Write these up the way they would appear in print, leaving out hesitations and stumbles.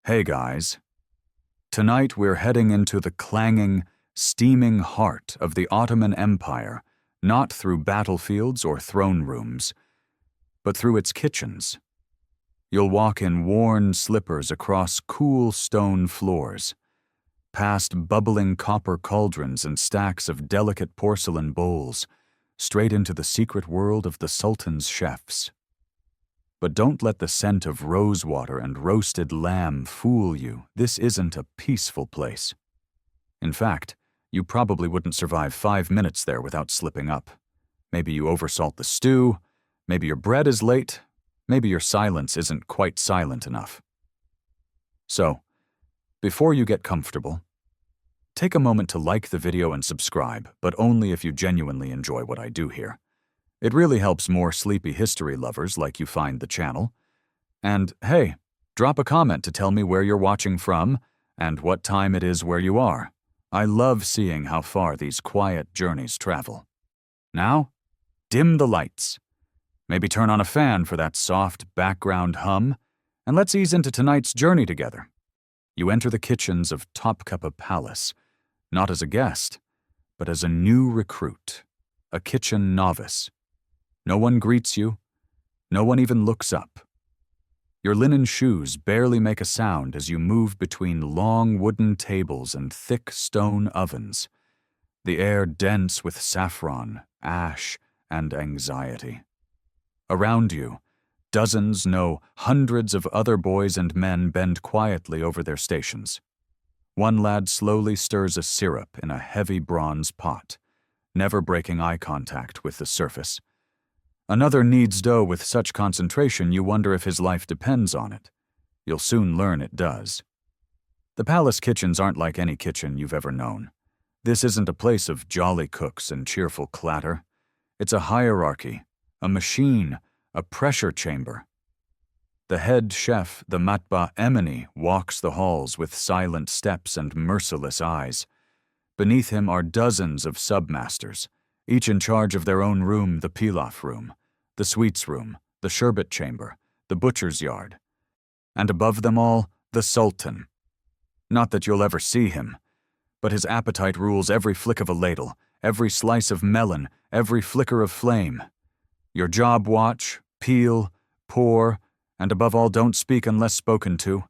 Hey guys, tonight we're heading into the clanging, steaming heart of the Ottoman Empire, not through battlefields or throne rooms, but through its kitchens. You'll walk in worn slippers across cool stone floors, past bubbling copper cauldrons and stacks of delicate porcelain bowls, straight into the secret world of the Sultan's chefs. But don't let the scent of rosewater and roasted lamb fool you. This isn't a peaceful place. In fact, you probably wouldn't survive 5 minutes there without slipping up. Maybe you oversalt the stew, maybe your bread is late, maybe your silence isn't quite silent enough. So, before you get comfortable, take a moment to like the video and subscribe, but only if you genuinely enjoy what I do here. It really helps more sleepy history lovers like you find the channel. And hey, drop a comment to tell me where you're watching from and what time it is where you are. I love seeing how far these quiet journeys travel. Now, dim the lights. Maybe turn on a fan for that soft background hum, and let's ease into tonight's journey together. You enter the kitchens of Topkapı Palace, not as a guest, but as a new recruit, a kitchen novice. No one greets you. No one even looks up. Your linen shoes barely make a sound as you move between long wooden tables and thick stone ovens, the air dense with saffron, ash, and anxiety. Around you, dozens, no, hundreds of other boys and men bend quietly over their stations. One lad slowly stirs a syrup in a heavy bronze pot, never breaking eye contact with the surface. Another kneads dough with such concentration you wonder if his life depends on it. You'll soon learn it does. The palace kitchens aren't like any kitchen you've ever known. This isn't a place of jolly cooks and cheerful clatter. It's a hierarchy, a machine, a pressure chamber. The head chef, the matba Emini, walks the halls with silent steps and merciless eyes. Beneath him are dozens of submasters, each in charge of their own room, the pilaf room, the sweets room, the sherbet chamber, the butcher's yard. And above them all, the Sultan. Not that you'll ever see him, but his appetite rules every flick of a ladle, every slice of melon, every flicker of flame. Your job: watch, peel, pour, and above all, don't speak unless spoken to.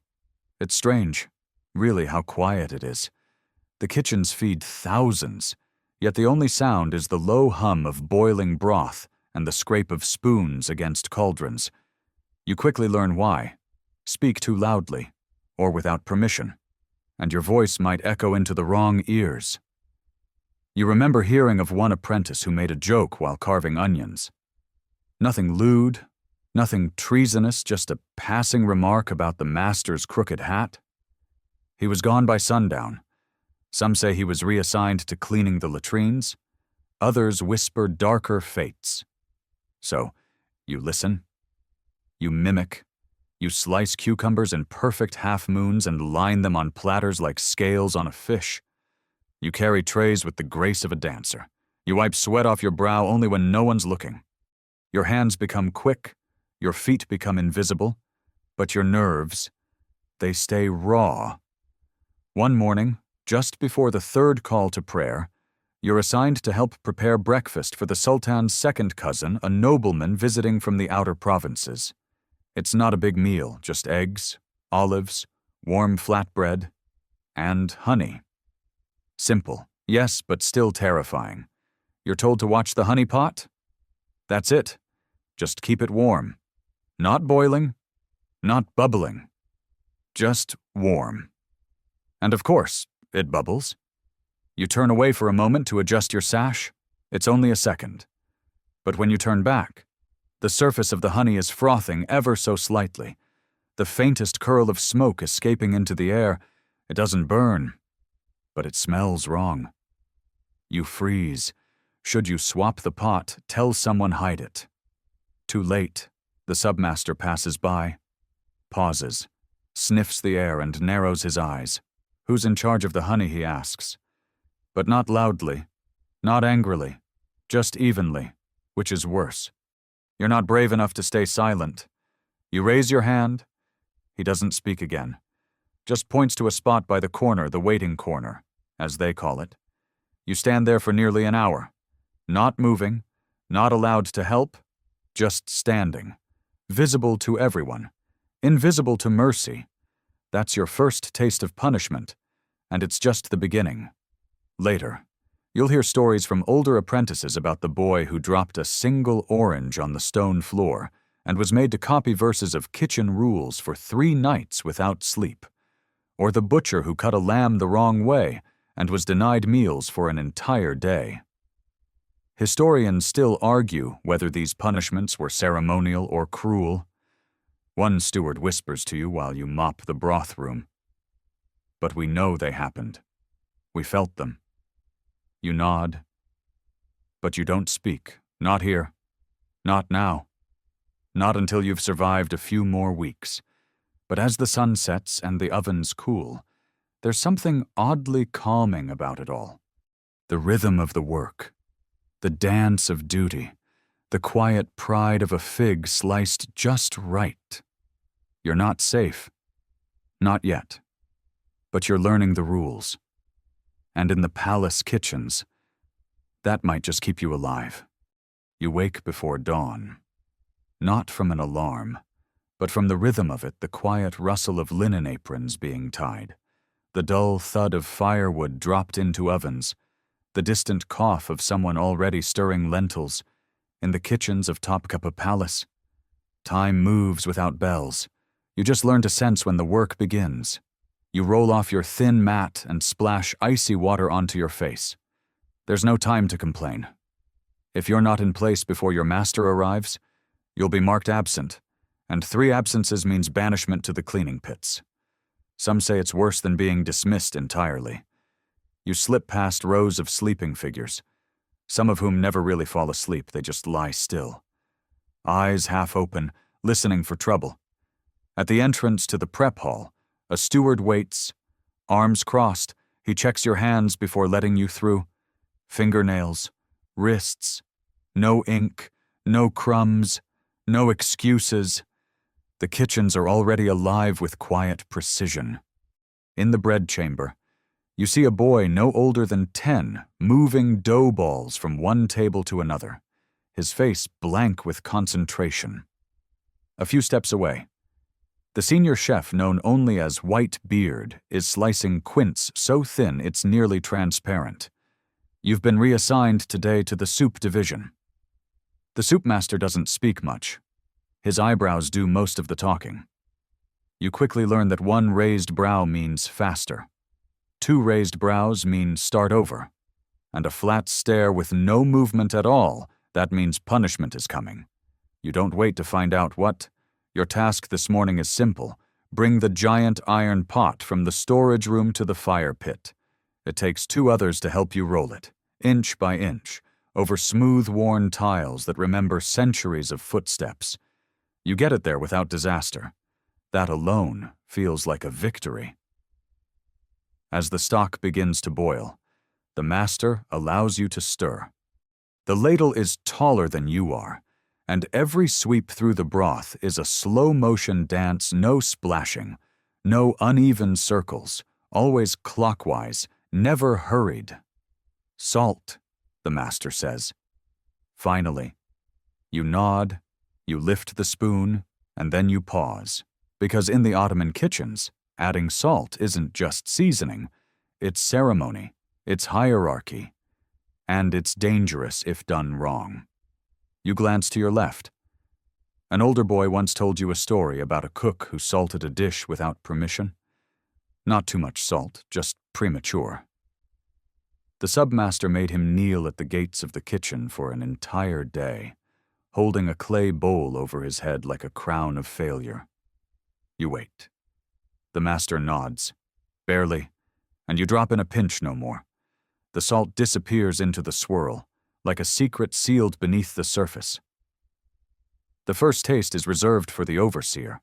It's strange, really, how quiet it is. The kitchens feed thousands, yet the only sound is the low hum of boiling broth and the scrape of spoons against cauldrons. You quickly learn why. Speak too loudly, or without permission, and your voice might echo into the wrong ears. You remember hearing of one apprentice who made a joke while carving onions. Nothing lewd, nothing treasonous, just a passing remark about the master's crooked hat. He was gone by sundown. Some say he was reassigned to cleaning the latrines. Others whisper darker fates. So, you listen. You mimic. You slice cucumbers in perfect half-moons and line them on platters like scales on a fish. You carry trays with the grace of a dancer. You wipe sweat off your brow only when no one's looking. Your hands become quick. Your feet become invisible. But your nerves, they stay raw. One morning, just before the third call to prayer, you're assigned to help prepare breakfast for the Sultan's second cousin, a nobleman visiting from the outer provinces. It's not a big meal, just eggs, olives, warm flatbread, and honey. Simple, yes, but still terrifying. You're told to watch the honey pot? That's it. Just keep it warm. Not boiling, not bubbling. Just warm. And of course, it bubbles. You turn away for a moment to adjust your sash. It's only a second. But when you turn back, the surface of the honey is frothing ever so slightly. The faintest curl of smoke escaping into the air. It doesn't burn, but it smells wrong. You freeze. Should you swap the pot, tell someone hide it. Too late. The submaster passes by, pauses, sniffs the air and narrows his eyes. Who's in charge of the honey, he asks. But not loudly, not angrily, just evenly, which is worse. You're not brave enough to stay silent. You raise your hand. He doesn't speak again. just points to a spot by the corner, the waiting corner, as they call it. You stand there for nearly an hour, not moving, not allowed to help, just standing, visible to everyone, invisible to mercy. That's your first taste of punishment, and it's just the beginning. Later, you'll hear stories from older apprentices about the boy who dropped a single orange on the stone floor and was made to copy verses of kitchen rules for 3 nights without sleep, or the butcher who cut a lamb the wrong way and was denied meals for an entire day. Historians still argue whether these punishments were ceremonial or cruel. One steward whispers to you while you mop the broth room. But we know they happened. We felt them. You nod, but you don't speak. Not here. Not now. Not until you've survived a few more weeks. But as the sun sets and the ovens cool, there's something oddly calming about it all. The rhythm of the work, the dance of duty, the quiet pride of a fig sliced just right. You're not safe. Not yet. But you're learning the rules. And in the palace kitchens, that might just keep you alive. You wake before dawn. Not from an alarm, but from the rhythm of it, the quiet rustle of linen aprons being tied, the dull thud of firewood dropped into ovens, the distant cough of someone already stirring lentils in the kitchens of Topkapı Palace. Time moves without bells. You just learn to sense when the work begins. You roll off your thin mat and splash icy water onto your face. There's no time to complain. If you're not in place before your master arrives, you'll be marked absent, and 3 absences means banishment to the cleaning pits. Some say it's worse than being dismissed entirely. You slip past rows of sleeping figures, some of whom never really fall asleep, they just lie still. Eyes half open, listening for trouble. At the entrance to the prep hall, a steward waits. Arms crossed, he checks your hands before letting you through. Fingernails, wrists, no ink, no crumbs, no excuses. The kitchens are already alive with quiet precision. In the bread chamber, you see a boy no older than 10 moving dough balls from one table to another, his face blank with concentration. A few steps away, the senior chef, known only as White Beard, is slicing quince so thin it's nearly transparent. You've been reassigned today to the soup division. The soup master doesn't speak much. His eyebrows do most of the talking. You quickly learn that 1 raised brow means faster. 2 raised brows mean start over. And a flat stare with no movement at all, that means punishment is coming. You don't wait to find out what. Your task this morning is simple. Bring the giant iron pot from the storage room to the fire pit. It takes 2 others to help you roll it, inch by inch, over smooth-worn tiles that remember centuries of footsteps. You get it there without disaster. That alone feels like a victory. As the stock begins to boil, the master allows you to stir. The ladle is taller than you are, and every sweep through the broth is a slow-motion dance, no splashing, no uneven circles, always clockwise, never hurried. Salt, the master says. Finally, you nod, you lift the spoon, and then you pause, because in the Ottoman kitchens, adding salt isn't just seasoning, it's ceremony, it's hierarchy, and it's dangerous if done wrong. You glance to your left. An older boy once told you a story about a cook who salted a dish without permission. Not too much salt, just premature. The submaster made him kneel at the gates of the kitchen for an entire day, holding a clay bowl over his head like a crown of failure. You wait. The master nods, barely, and you drop in a pinch no more. The salt disappears into the swirl, like a secret sealed beneath the surface. The first taste is reserved for the overseer,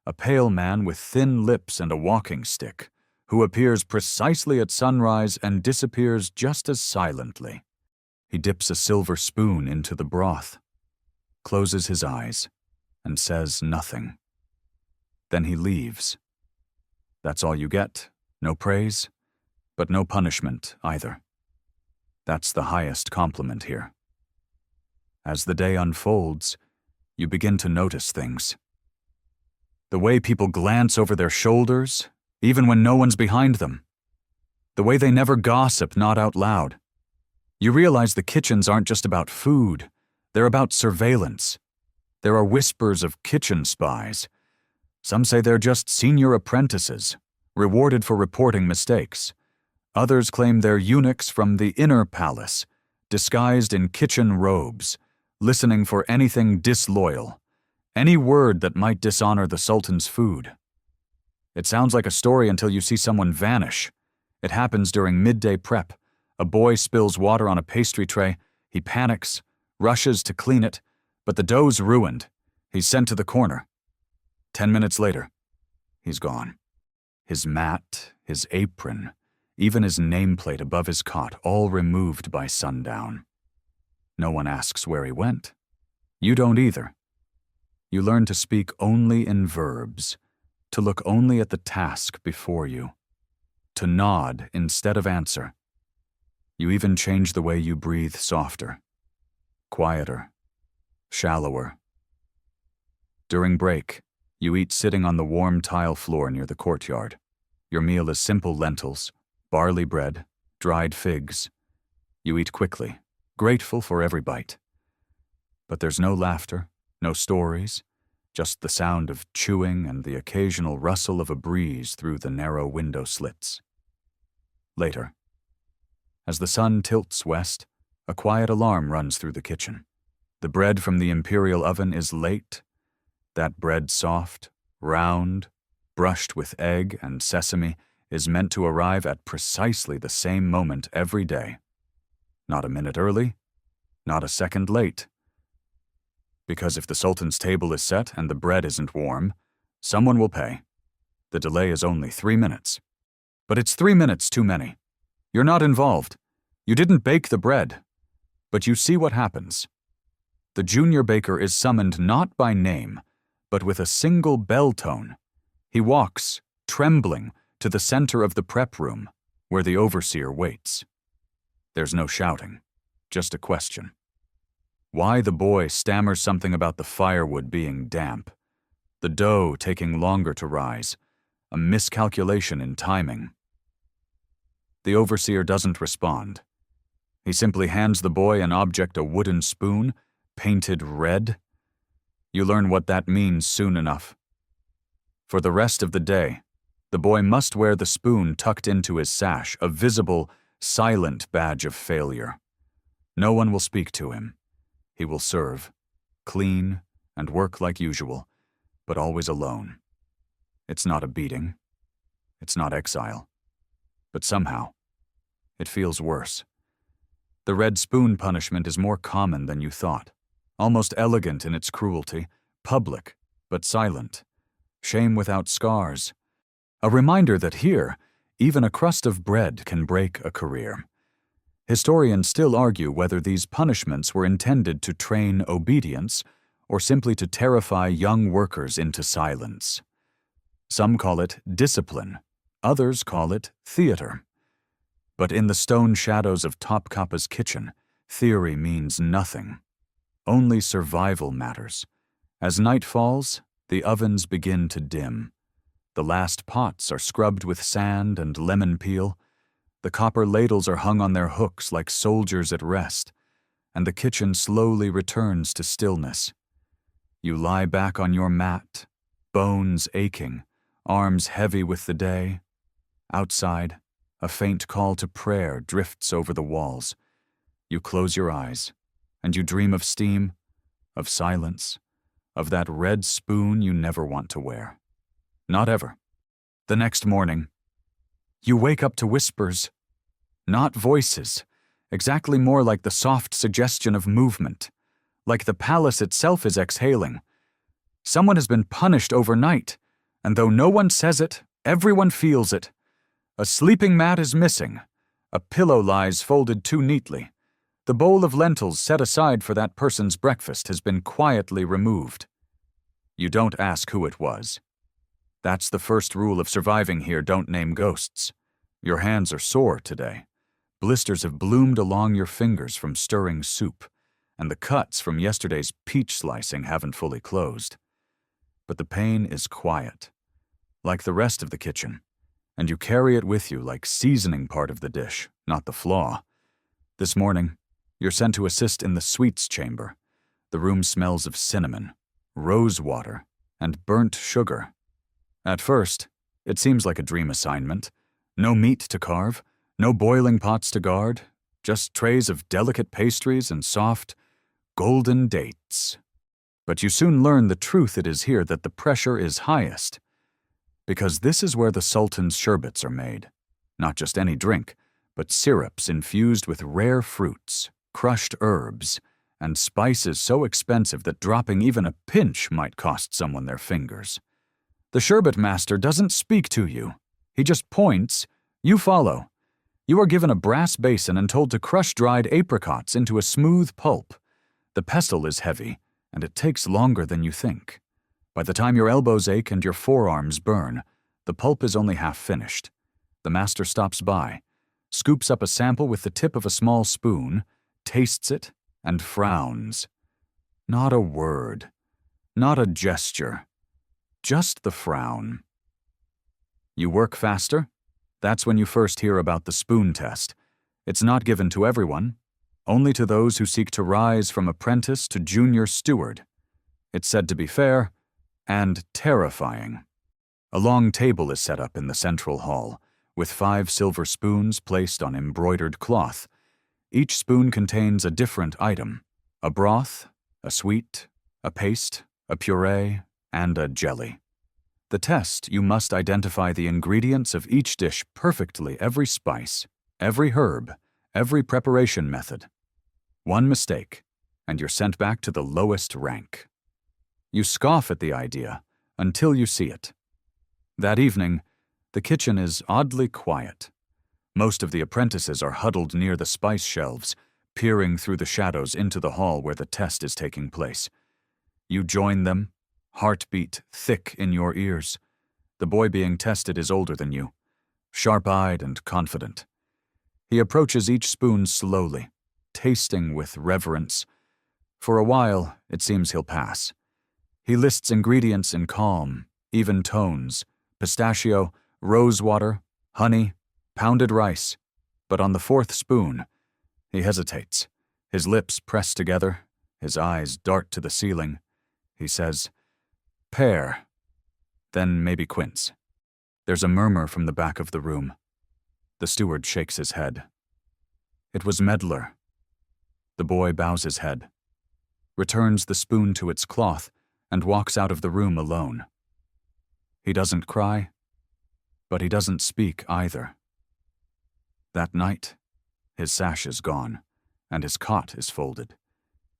a pale man with thin lips and a walking stick, who appears precisely at sunrise and disappears just as silently. He dips a silver spoon into the broth, closes his eyes, and says nothing. Then he leaves. That's all you get. No praise, but no punishment either. That's the highest compliment here. As the day unfolds, you begin to notice things. The way people glance over their shoulders, even when no one's behind them. The way they never gossip, not out loud. You realize the kitchens aren't just about food, they're about surveillance. There are whispers of kitchen spies. Some say they're just senior apprentices, rewarded for reporting mistakes. Others claim they're eunuchs from the inner palace, disguised in kitchen robes, listening for anything disloyal, any word that might dishonor the Sultan's food. It sounds like a story until you see someone vanish. It happens during midday prep. A boy spills water on a pastry tray. He panics, rushes to clean it, but the dough's ruined. He's sent to the corner. 10 minutes later, he's gone. His mat, his apron, even his nameplate above his cot, all removed by sundown. No one asks where he went. You don't either. You learn to speak only in verbs, to look only at the task before you, to nod instead of answer. You even change the way you breathe softer, quieter, shallower. During break, you eat sitting on the warm tile floor near the courtyard. Your meal is simple lentils, barley bread, dried figs. You eat quickly, grateful for every bite. But there's no laughter, no stories, just the sound of chewing and the occasional rustle of a breeze through the narrow window slits. Later, as the sun tilts west, a quiet alarm runs through the kitchen. The bread from the imperial oven is late. That bread, soft, round, brushed with egg and sesame, is meant to arrive at precisely the same moment every day. Not a minute early, not a second late. Because if the Sultan's table is set and the bread isn't warm, someone will pay. The delay is only 3 minutes. But it's 3 minutes too many. You're not involved. You didn't bake the bread. But you see what happens. The junior baker is summoned not by name, but with a single bell tone. He walks, trembling, to the center of the prep room, where the overseer waits. There's no shouting, just a question. Why the boy stammers something about the firewood being damp, the dough taking longer to rise, a miscalculation in timing. The overseer doesn't respond. He simply hands the boy an object, a wooden spoon, painted red. You learn what that means soon enough. For the rest of the day, the boy must wear the spoon tucked into his sash, a visible, silent badge of failure. No one will speak to him. He will serve, clean, and work like usual, but always alone. It's not a beating. It's not exile. But somehow, it feels worse. The red spoon punishment is more common than you thought, almost elegant in its cruelty, public, but silent, shame without scars. A reminder that here, even a crust of bread can break a career. Historians still argue whether these punishments were intended to train obedience or simply to terrify young workers into silence. Some call it discipline, others call it theater. But in the stone shadows of Topkapı's kitchen, theory means nothing. Only survival matters. As night falls, the ovens begin to dim. The last pots are scrubbed with sand and lemon peel. The copper ladles are hung on their hooks like soldiers at rest, and the kitchen slowly returns to stillness. You lie back on your mat, bones aching, arms heavy with the day. Outside, a faint call to prayer drifts over the walls. You close your eyes, and you dream of steam, of silence, of that red spoon you never want to wear. Not ever. The next morning, you wake up to whispers, not voices, exactly more like the soft suggestion of movement, like the palace itself is exhaling. Someone has been punished overnight, and though no one says it, everyone feels it. A sleeping mat is missing. A pillow lies folded too neatly. The bowl of lentils set aside for that person's breakfast has been quietly removed. You don't ask who it was. That's the first rule of surviving here, don't name ghosts. Your hands are sore today. Blisters have bloomed along your fingers from stirring soup, and the cuts from yesterday's peach slicing haven't fully closed. But the pain is quiet, like the rest of the kitchen, and you carry it with you like seasoning part of the dish, not the flaw. This morning, you're sent to assist in the sweets chamber. The room smells of cinnamon, rose water, and burnt sugar. At first, it seems like a dream assignment. No meat to carve, no boiling pots to guard, just trays of delicate pastries and soft, golden dates. But you soon learn the truth it is here that the pressure is highest. Because this is where the Sultan's sherbets are made. Not just any drink, but syrups infused with rare fruits, crushed herbs, and spices so expensive that dropping even a pinch might cost someone their fingers. The sherbet master doesn't speak to you. He just points. You follow. You are given a brass basin and told to crush dried apricots into a smooth pulp. The pestle is heavy, and it takes longer than you think. By the time your elbows ache and your forearms burn, the pulp is only half finished. The master stops by, scoops up a sample with the tip of a small spoon, tastes it, and frowns. Not a word, not a gesture, just the frown. You work faster? That's when you first hear about the spoon test. It's not given to everyone, only to those who seek to rise from apprentice to junior steward. It's said to be fair and terrifying. A long table is set up in the central hall, with 5 silver spoons placed on embroidered cloth. Each spoon contains a different item: a broth, a sweet, a paste, a puree, and a jelly. The test, you must identify the ingredients of each dish perfectly, every spice, every herb, every preparation method. One mistake, and you're sent back to the lowest rank. You scoff at the idea until you see it. That evening, the kitchen is oddly quiet. Most of the apprentices are huddled near the spice shelves, peering through the shadows into the hall where the test is taking place. You join them, heartbeat thick in your ears. The boy being tested is older than you, sharp-eyed and confident. He approaches each spoon slowly, tasting with reverence. For a while, it seems he'll pass. He lists ingredients in calm, even tones: pistachio, rose water, honey, pounded rice. But on the 4th spoon, he hesitates. His lips press together, his eyes dart to the ceiling. He says, "Pear." Then maybe quince. There's a murmur from the back of the room. The steward shakes his head. It was medlar. The boy bows his head, returns the spoon to its cloth, and walks out of the room alone. He doesn't cry, but he doesn't speak either. That night, his sash is gone, and his cot is folded.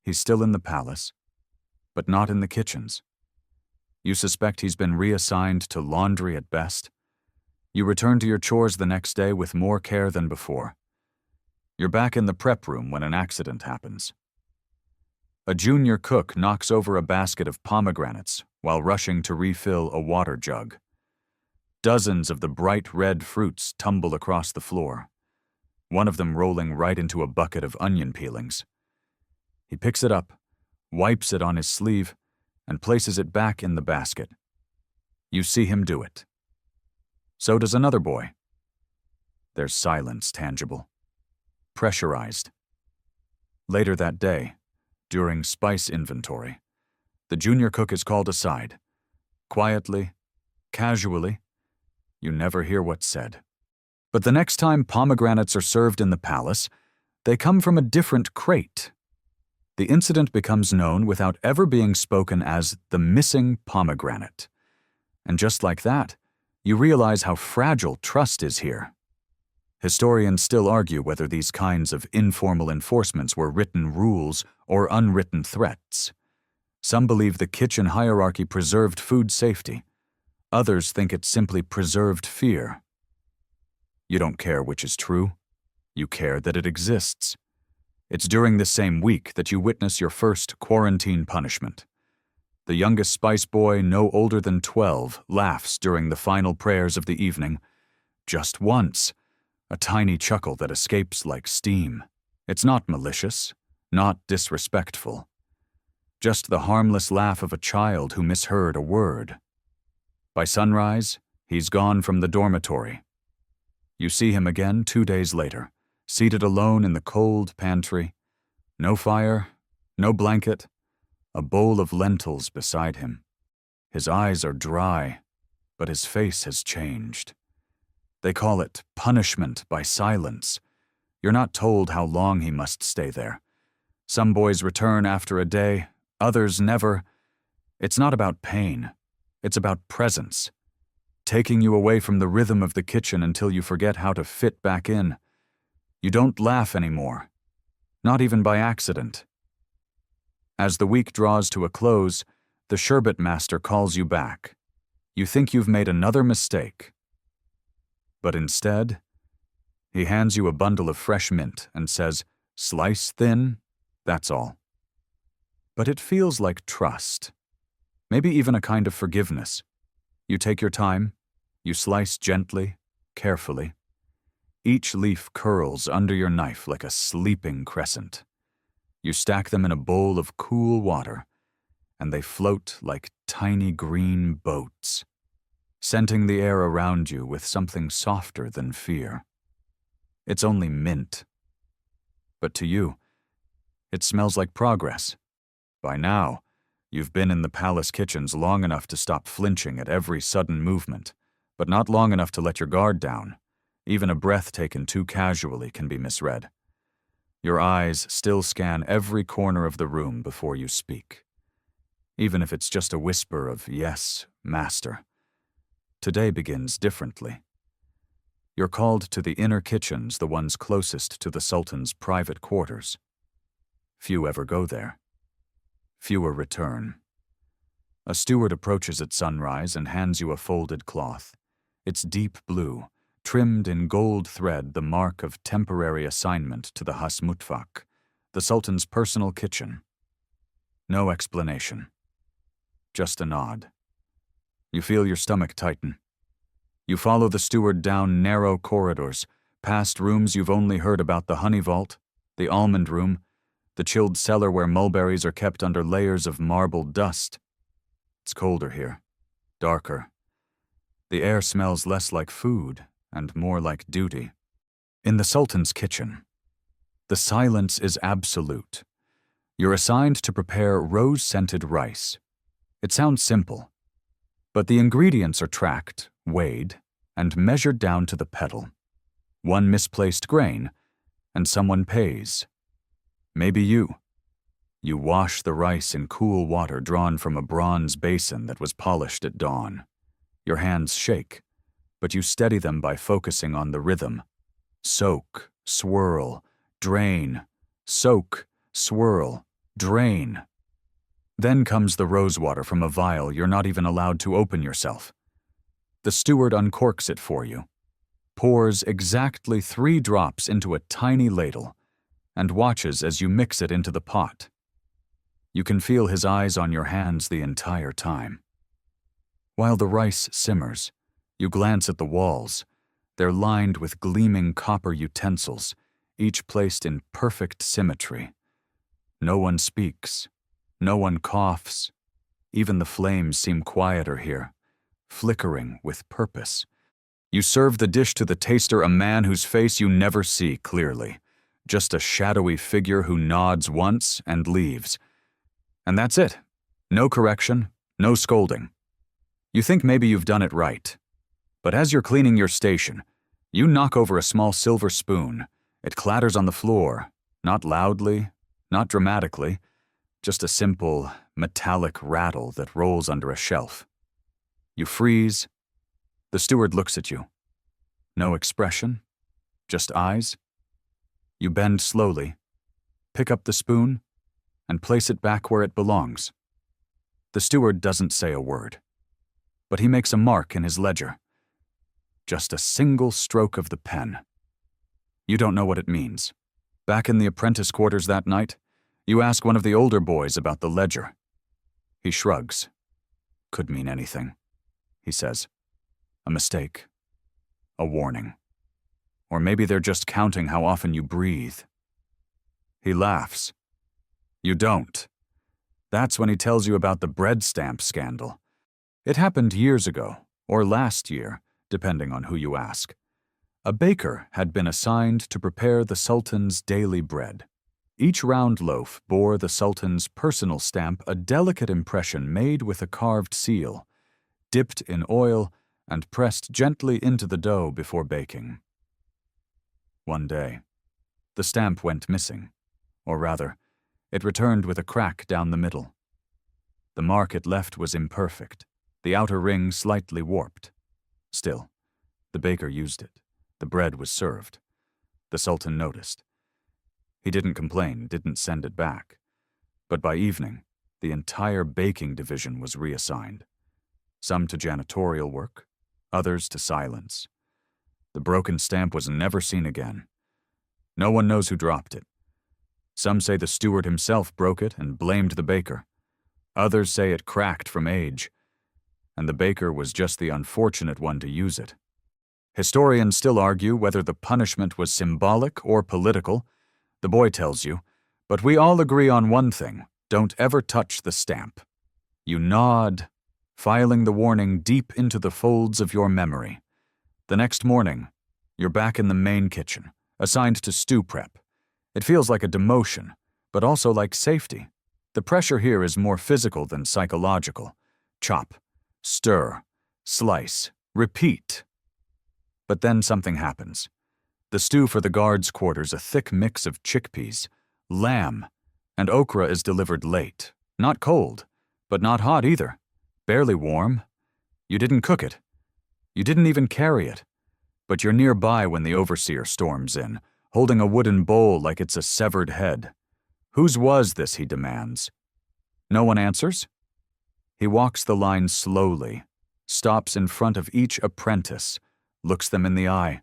He's still in the palace, but not in the kitchens. You suspect he's been reassigned to laundry at best. You return to your chores the next day with more care than before. You're back in the prep room when an accident happens. A junior cook knocks over a basket of pomegranates while rushing to refill a water jug. Dozens of the bright red fruits tumble across the floor, one of them rolling right into a bucket of onion peelings. He picks it up, wipes it on his sleeve, and places it back in the basket. You see him do it. So does another boy. There's silence tangible, pressurized. Later that day, during spice inventory, the junior cook is called aside. Quietly, casually, you never hear what's said. But the next time pomegranates are served in the palace, they come from a different crate. The incident becomes known without ever being spoken as the missing pomegranate. And just like that, you realize how fragile trust is here. Historians still argue whether these kinds of informal enforcements were written rules or unwritten threats. Some believe the kitchen hierarchy preserved food safety. Others think it simply preserved fear. You don't care which is true. You care that it exists. It's during this same week that you witness your first quarantine punishment. The youngest spice boy, no older than 12, laughs during the final prayers of the evening. Just once, a tiny chuckle that escapes like steam. It's not malicious, not disrespectful. Just the harmless laugh of a child who misheard a word. By sunrise, he's gone from the dormitory. You see him again 2 days later, seated alone in the cold pantry. No fire, no blanket, a bowl of lentils beside him. His eyes are dry, but his face has changed. They call it punishment by silence. You're not told how long he must stay there. Some boys return after a day, others never. It's not about pain. It's about presence. Taking you away from the rhythm of the kitchen until you forget how to fit back in. You don't laugh anymore. Not even by accident. As the week draws to a close, the sherbet master calls you back. You think you've made another mistake. But instead, he hands you a bundle of fresh mint and says, "Slice thin, that's all." But it feels like trust. Maybe even a kind of forgiveness. You take your time, you slice gently, carefully. Each leaf curls under your knife like a sleeping crescent. You stack them in a bowl of cool water, and they float like tiny green boats, scenting the air around you with something softer than fear. It's only mint. But to you, it smells like progress. By now, you've been in the palace kitchens long enough to stop flinching at every sudden movement, but not long enough to let your guard down. Even a breath taken too casually can be misread. Your eyes still scan every corner of the room before you speak, even if it's just a whisper of "Yes, master." Today begins differently. You're called to the inner kitchens, the ones closest to the Sultan's private quarters. Few ever go there. Fewer return. A steward approaches at sunrise and hands you a folded cloth. It's deep blue, trimmed in gold thread, the mark of temporary assignment to the Has Mutfak, the Sultan's personal kitchen. No explanation. Just a nod. You feel your stomach tighten. You follow the steward down narrow corridors, past rooms you've only heard about: the honey vault, the almond room, the chilled cellar where mulberries are kept under layers of marbled dust. It's colder here, darker. The air smells less like food and more like duty. In the Sultan's kitchen, the silence is absolute. You're assigned to prepare rose-scented rice. It sounds simple, but the ingredients are tracked, weighed, and measured down to the petal. One misplaced grain, and someone pays. Maybe you. You wash the rice in cool water drawn from a bronze basin that was polished at dawn. Your hands shake, but you steady them by focusing on the rhythm. Soak, swirl, drain. Soak, swirl, drain. Then comes the rosewater from a vial you're not even allowed to open yourself. The steward uncorks it for you, pours exactly 3 drops into a tiny ladle, and watches as you mix it into the pot. You can feel his eyes on your hands the entire time. While the rice simmers, you glance at the walls. They're lined with gleaming copper utensils, each placed in perfect symmetry. No one speaks. No one coughs. Even the flames seem quieter here, flickering with purpose. You serve the dish to the taster, a man whose face you never see clearly, just a shadowy figure who nods once and leaves. And that's it. No correction, no scolding. You think maybe you've done it right. But as you're cleaning your station, you knock over a small silver spoon. It clatters on the floor, not loudly, not dramatically, just a simple, metallic rattle that rolls under a shelf. You freeze. The steward looks at you. No expression, just eyes. You bend slowly, pick up the spoon, and place it back where it belongs. The steward doesn't say a word, but he makes a mark in his ledger. Just a single stroke of the pen. You don't know what it means. Back in the apprentice quarters that night, you ask one of the older boys about the ledger. He shrugs. Could mean anything, he says. A mistake. A warning. Or maybe they're just counting how often you breathe. He laughs. You don't. That's when he tells you about the bread stamp scandal. It happened years ago, or last year, depending on who you ask. A baker had been assigned to prepare the Sultan's daily bread. Each round loaf bore the Sultan's personal stamp, a delicate impression made with a carved seal, dipped in oil and pressed gently into the dough before baking. One day, the stamp went missing, or rather, it returned with a crack down the middle. The mark it left was imperfect, the outer ring slightly warped. Still, the baker used it. The bread was served. The Sultan noticed. He didn't complain, didn't send it back. But by evening, the entire baking division was reassigned. Some to janitorial work, others to silence. The broken stamp was never seen again. No one knows who dropped it. Some say the steward himself broke it and blamed the baker. Others say it cracked from age, and the baker was just the unfortunate one to use it. Historians still argue whether the punishment was symbolic or political. The boy tells you, but we all agree on one thing: don't ever touch the stamp. You nod, filing the warning deep into the folds of your memory. The next morning, you're back in the main kitchen, assigned to stew prep. It feels like a demotion, but also like safety. The pressure here is more physical than psychological. Chop, stir, slice, repeat. But then something happens. The stew for the guards' quarters, a thick mix of chickpeas, lamb, and okra is delivered late. Not cold, but not hot either. Barely warm. You didn't cook it. You didn't even carry it. But you're nearby when the overseer storms in, holding a wooden bowl like it's a severed head. Whose was this, he demands. No one answers? He walks the line slowly, stops in front of each apprentice, looks them in the eye.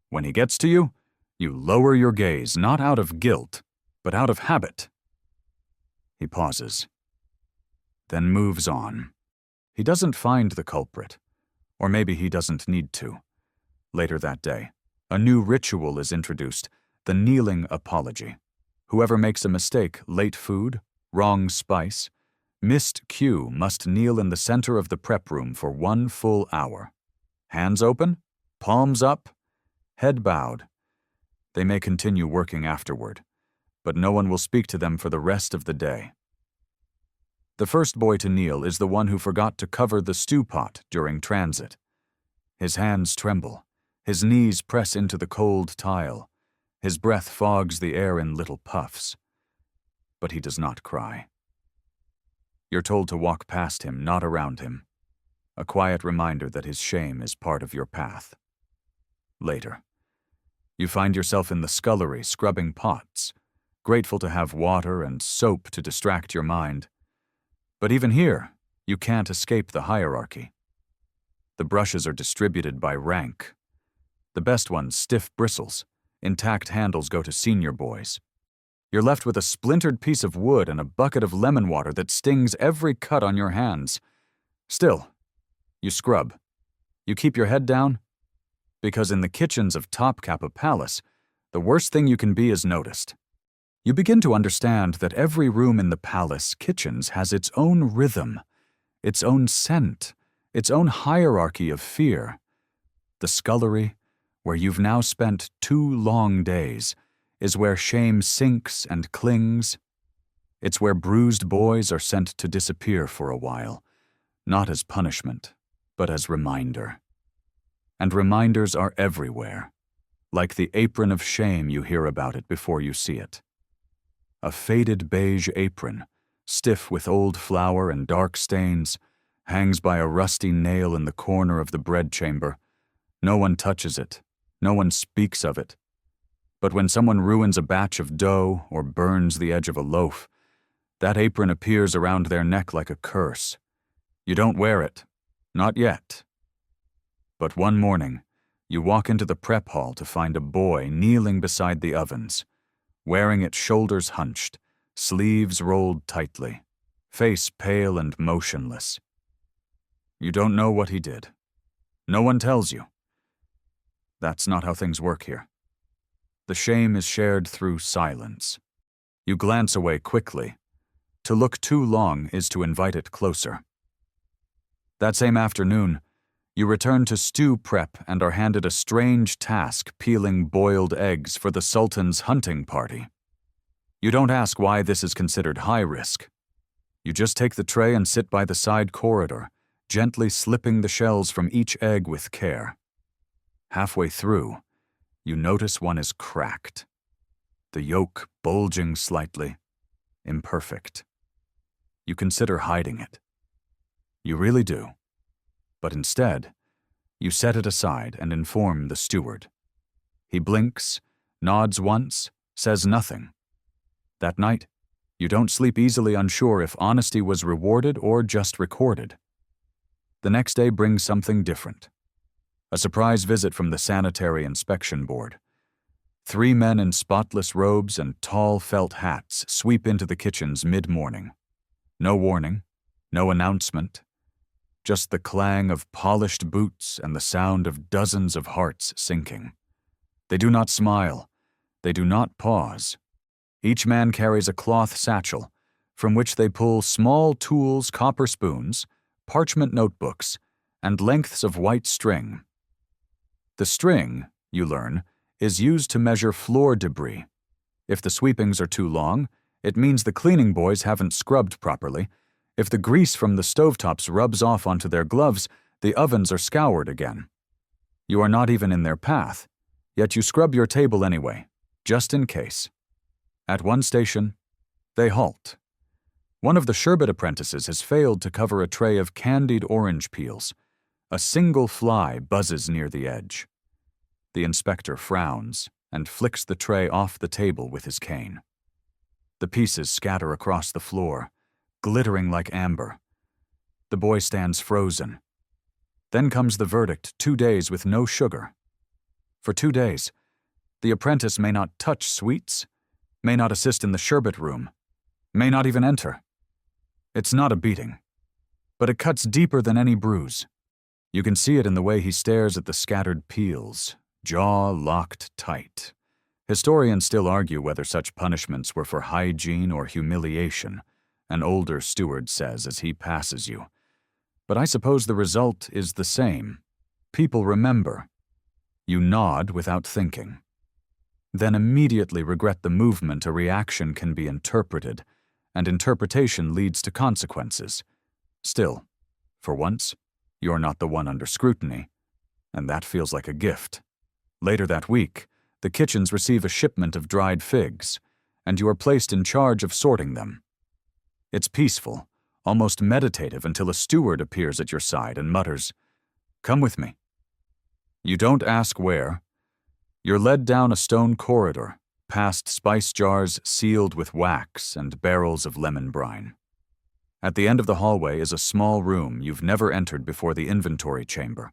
When he gets to you, you lower your gaze, not out of guilt, but out of habit. He pauses, then moves on. He doesn't find the culprit, or maybe he doesn't need to. Later that day, a new ritual is introduced, the kneeling apology. Whoever makes a mistake, late food, wrong spice, missed cue, must kneel in the center of the prep room for 1 full hour. Hands open, palms up, head bowed. They may continue working afterward, but no one will speak to them for the rest of the day. The first boy to kneel is the one who forgot to cover the stew pot during transit. His hands tremble, his knees press into the cold tile, his breath fogs the air in little puffs. But he does not cry. You're told to walk past him, not around him. A quiet reminder that his shame is part of your path. Later, you find yourself in the scullery scrubbing pots, grateful to have water and soap to distract your mind. But even here, you can't escape the hierarchy. The brushes are distributed by rank. The best ones, stiff bristles. Intact handles go to senior boys. You're left with a splintered piece of wood and a bucket of lemon water that stings every cut on your hands. Still, you scrub. You keep your head down, because in the kitchens of Topkapı Palace, the worst thing you can be is noticed. You begin to understand that every room in the palace kitchens has its own rhythm, its own scent, its own hierarchy of fear. The scullery, where you've now spent 2 long days, is where shame sinks and clings. It's where bruised boys are sent to disappear for a while, not as punishment, but as reminder. And reminders are everywhere, like the apron of shame you hear about it before you see it. A faded beige apron, stiff with old flour and dark stains, hangs by a rusty nail in the corner of the bread chamber. No one touches it. No one speaks of it. But when someone ruins a batch of dough or burns the edge of a loaf, that apron appears around their neck like a curse. You don't wear it. Not yet. But one morning, you walk into the prep hall to find a boy kneeling beside the ovens, wearing it shoulders hunched, sleeves rolled tightly. face pale and motionless. You don't know what he did. No one tells you. That's not how things work here. The shame is shared through silence. You glance away quickly. To look too long is to invite it closer. That same afternoon, you return to stew prep and are handed a strange task peeling boiled eggs for the Sultan's hunting party. You don't ask why this is considered high risk. You just take the tray and sit by the side corridor, gently slipping the shells from each egg with care. Halfway through, you notice one is cracked, the yolk bulging slightly, imperfect. You consider hiding it. You really do. But instead, you set it aside and inform the steward. He blinks, nods once, says nothing. That night, you don't sleep easily, unsure if honesty was rewarded or just recorded. The next day brings something different. A surprise visit from the Sanitary Inspection Board. 3 men in spotless robes and tall felt hats sweep into the kitchens mid-morning. No warning, no announcement, just the clang of polished boots and the sound of dozens of hearts sinking. They do not smile. They do not pause. Each man carries a cloth satchel, from which they pull small tools, copper spoons, parchment notebooks, and lengths of white string. The string, you learn, is used to measure floor debris. If the sweepings are too long, it means the cleaning boys haven't scrubbed properly. If the grease from the stovetops rubs off onto their gloves, the ovens are scoured again. You are not even in their path, yet you scrub your table anyway, just in case. At one station, they halt. One of the sherbet apprentices has failed to cover a tray of candied orange peels. A single fly buzzes near the edge. The inspector frowns and flicks the tray off the table with his cane. The pieces scatter across the floor, glittering like amber. The boy stands frozen. Then comes the verdict: 2 days with no sugar. For 2 days, the apprentice may not touch sweets, may not assist in the sherbet room, may not even enter. It's not a beating, but it cuts deeper than any bruise. You can see it in the way he stares at the scattered peels, jaw locked tight. Historians still argue whether such punishments were for hygiene or humiliation, an older steward says as he passes you. But I suppose the result is the same. People remember. You nod without thinking. Then immediately regret the movement a reaction can be interpreted, and interpretation leads to consequences. Still, for once, you're not the one under scrutiny, and that feels like a gift. Later that week, the kitchens receive a shipment of dried figs, and you are placed in charge of sorting them. It's peaceful, almost meditative, until a steward appears at your side and mutters, "Come with me." You don't ask where. You're led down a stone corridor, past spice jars sealed with wax and barrels of lemon brine. At the end of the hallway is a small room you've never entered before, the inventory chamber.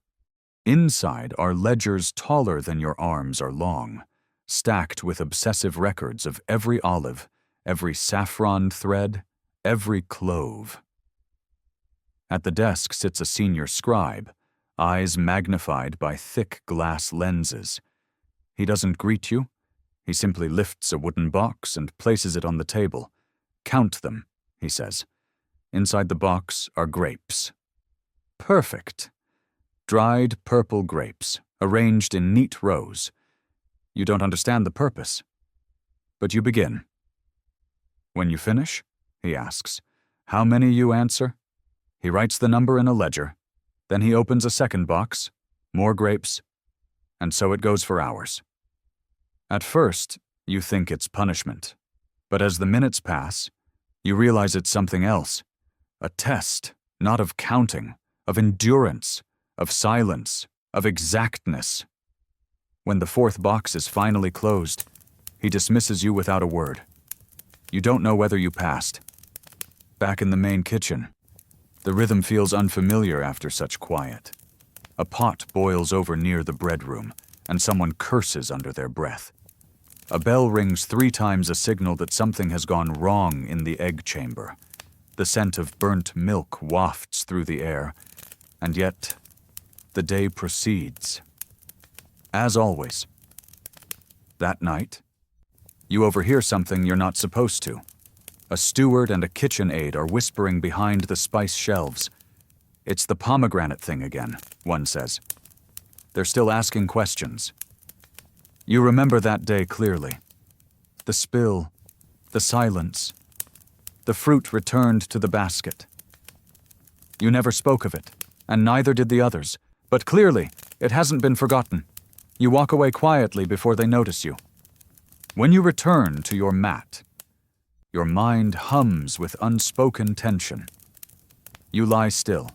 Inside are ledgers taller than your arms are long, stacked with obsessive records of every olive, every saffron thread, every clove. At the desk sits a senior scribe, eyes magnified by thick glass lenses. He doesn't greet you. He simply lifts a wooden box and places it on the table. "Count them," he says. Inside the box are grapes. Perfect. Dried purple grapes, arranged in neat rows. You don't understand the purpose, but you begin. When you finish, he asks, how many you answer? He writes the number in a ledger. Then he opens a second box, more grapes, and so it goes for hours. At first, you think it's punishment, but as the minutes pass, you realize it's something else. A test, not of counting, of endurance, of silence, of exactness. When the fourth box is finally closed, he dismisses you without a word. You don't know whether you passed. Back in the main kitchen, the rhythm feels unfamiliar after such quiet. A pot boils over near the bread room, and someone curses under their breath. A bell rings 3 times, a signal that something has gone wrong in the egg chamber. The scent of burnt milk wafts through the air, and yet the day proceeds. As always. That night, you overhear something you're not supposed to. A steward and a kitchen aide are whispering behind the spice shelves. "It's the pomegranate thing again," one says. They're still asking questions. You remember that day clearly. The spill, the silence, the fruit returned to the basket. You never spoke of it, and neither did the others, but clearly it hasn't been forgotten. You walk away quietly before they notice you. When you return to your mat, your mind hums with unspoken tension. You lie still,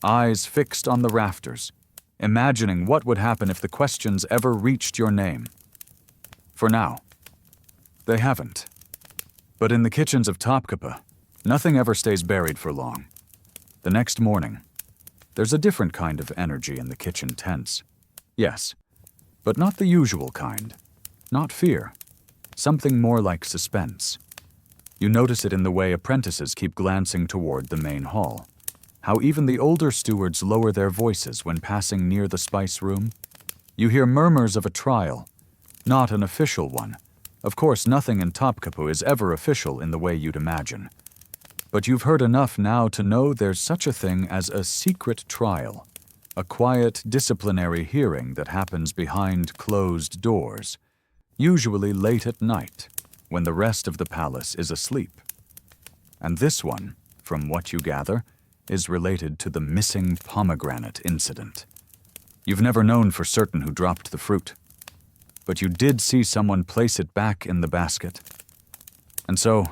eyes fixed on the rafters, imagining what would happen if the questions ever reached your name. For now, they haven't. But in the kitchens of Topkapı, nothing ever stays buried for long. The next morning, there's a different kind of energy in the kitchen tents. Yes, but not the usual kind. Not fear. Something more like suspense. You notice it in the way apprentices keep glancing toward the main hall. How even the older stewards lower their voices when passing near the spice room. You hear murmurs of a trial, not an official one. Of course, nothing in Topkapı is ever official in the way you'd imagine. But you've heard enough now to know there's such a thing as a secret trial, a quiet disciplinary hearing that happens behind closed doors, usually late at night, when the rest of the palace is asleep. And this one, from what you gather, is related to the missing pomegranate incident. You've never known for certain who dropped the fruit, but you did see someone place it back in the basket. And so,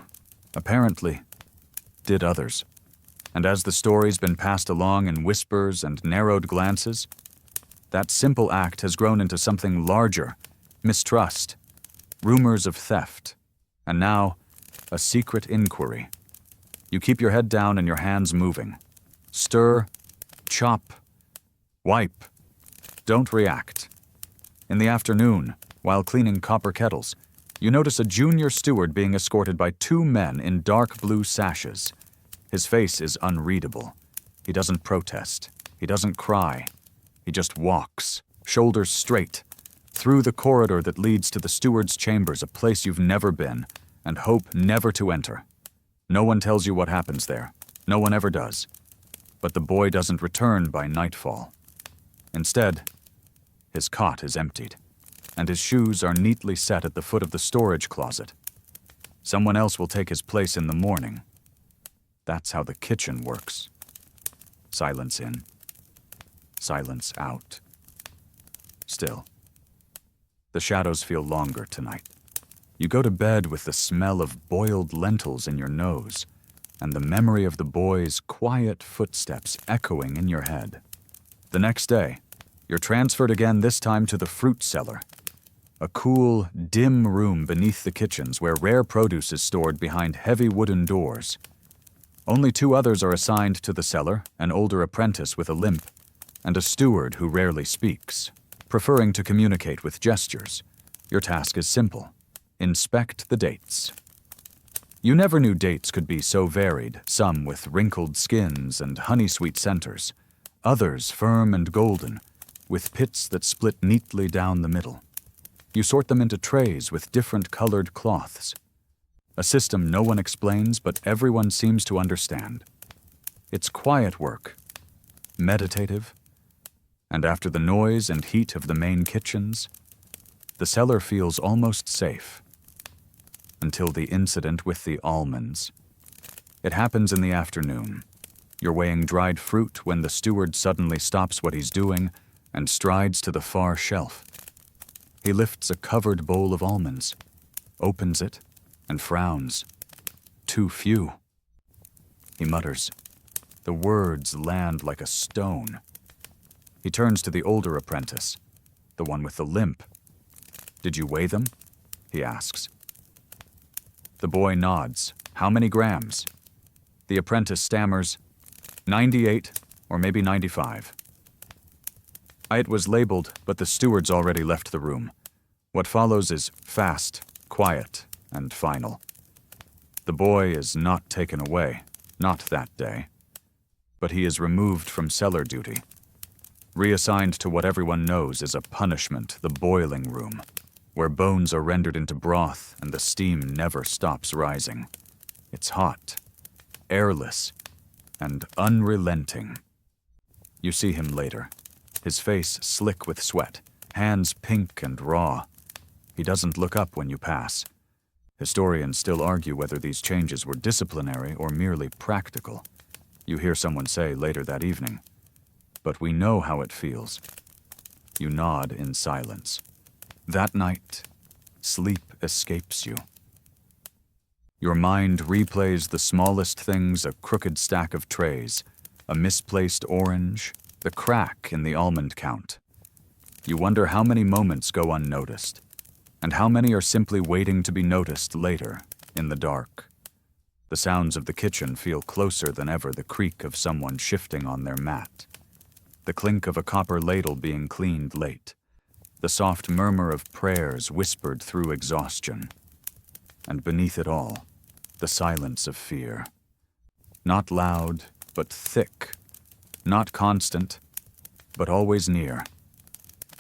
apparently, did others. And as the story's been passed along in whispers and narrowed glances, that simple act has grown into something larger: mistrust, rumors of theft, and now a secret inquiry. You keep your head down and your hands moving. Stir, chop, wipe. Don't react. In the afternoon, while cleaning copper kettles, you notice a junior steward being escorted by two men in dark blue sashes. His face is unreadable. He doesn't protest. He doesn't cry. He just walks, shoulders straight, through the corridor that leads to the steward's chambers, a place you've never been, and hope never to enter. No one tells you what happens there. No one ever does. But the boy doesn't return by nightfall. Instead, his cot is emptied, and his shoes are neatly set at the foot of the storage closet. Someone else will take his place in the morning. That's how the kitchen works. Silence in, silence out. Still, the shadows feel longer tonight. You go to bed with the smell of boiled lentils in your nose, and the memory of the boy's quiet footsteps echoing in your head. The next day, you're transferred again, this time to the fruit cellar, a cool, dim room beneath the kitchens where rare produce is stored behind heavy wooden doors. Only two others are assigned to the cellar, an older apprentice with a limp, and a steward who rarely speaks, preferring to communicate with gestures. Your task is simple: inspect the dates. You never knew dates could be so varied, some with wrinkled skins and honey-sweet centers, others firm and golden, with pits that split neatly down the middle. You sort them into trays with different colored cloths. A system no one explains, but everyone seems to understand. It's quiet work, meditative, and after the noise and heat of the main kitchens, the cellar feels almost safe. Until the incident with the almonds. It happens in the afternoon. You're weighing dried fruit when the steward suddenly stops what he's doing and strides to the far shelf. He lifts a covered bowl of almonds, opens it, and frowns. Too few. He mutters. The words land like a stone. He turns to the older apprentice, the one with the limp. "Did you weigh them?" he asks. The boy nods. "How many grams?" The apprentice stammers, 98 or maybe 95. It was labeled, but the steward's already left the room. What follows is fast, quiet, and final. The boy is not taken away. Not that day. But he is removed from cellar duty, reassigned to what everyone knows is a punishment, the boiling room, where bones are rendered into broth and the steam never stops rising. It's hot, airless, and unrelenting. You see him later, his face slick with sweat, hands pink and raw. He doesn't look up when you pass. Historians still argue whether these changes were disciplinary or merely practical. You hear someone say later that evening, "But we know how it feels." You nod in silence. That night, sleep escapes you. Your mind replays the smallest things: a crooked stack of trays, a misplaced orange, the crack in the almond count. You wonder how many moments go unnoticed, and how many are simply waiting to be noticed later, in the dark. The sounds of the kitchen feel closer than ever: the creak of someone shifting on their mat, the clink of a copper ladle being cleaned late, the soft murmur of prayers whispered through exhaustion. And beneath it all, the silence of fear. Not loud, but thick. Not constant, but always near.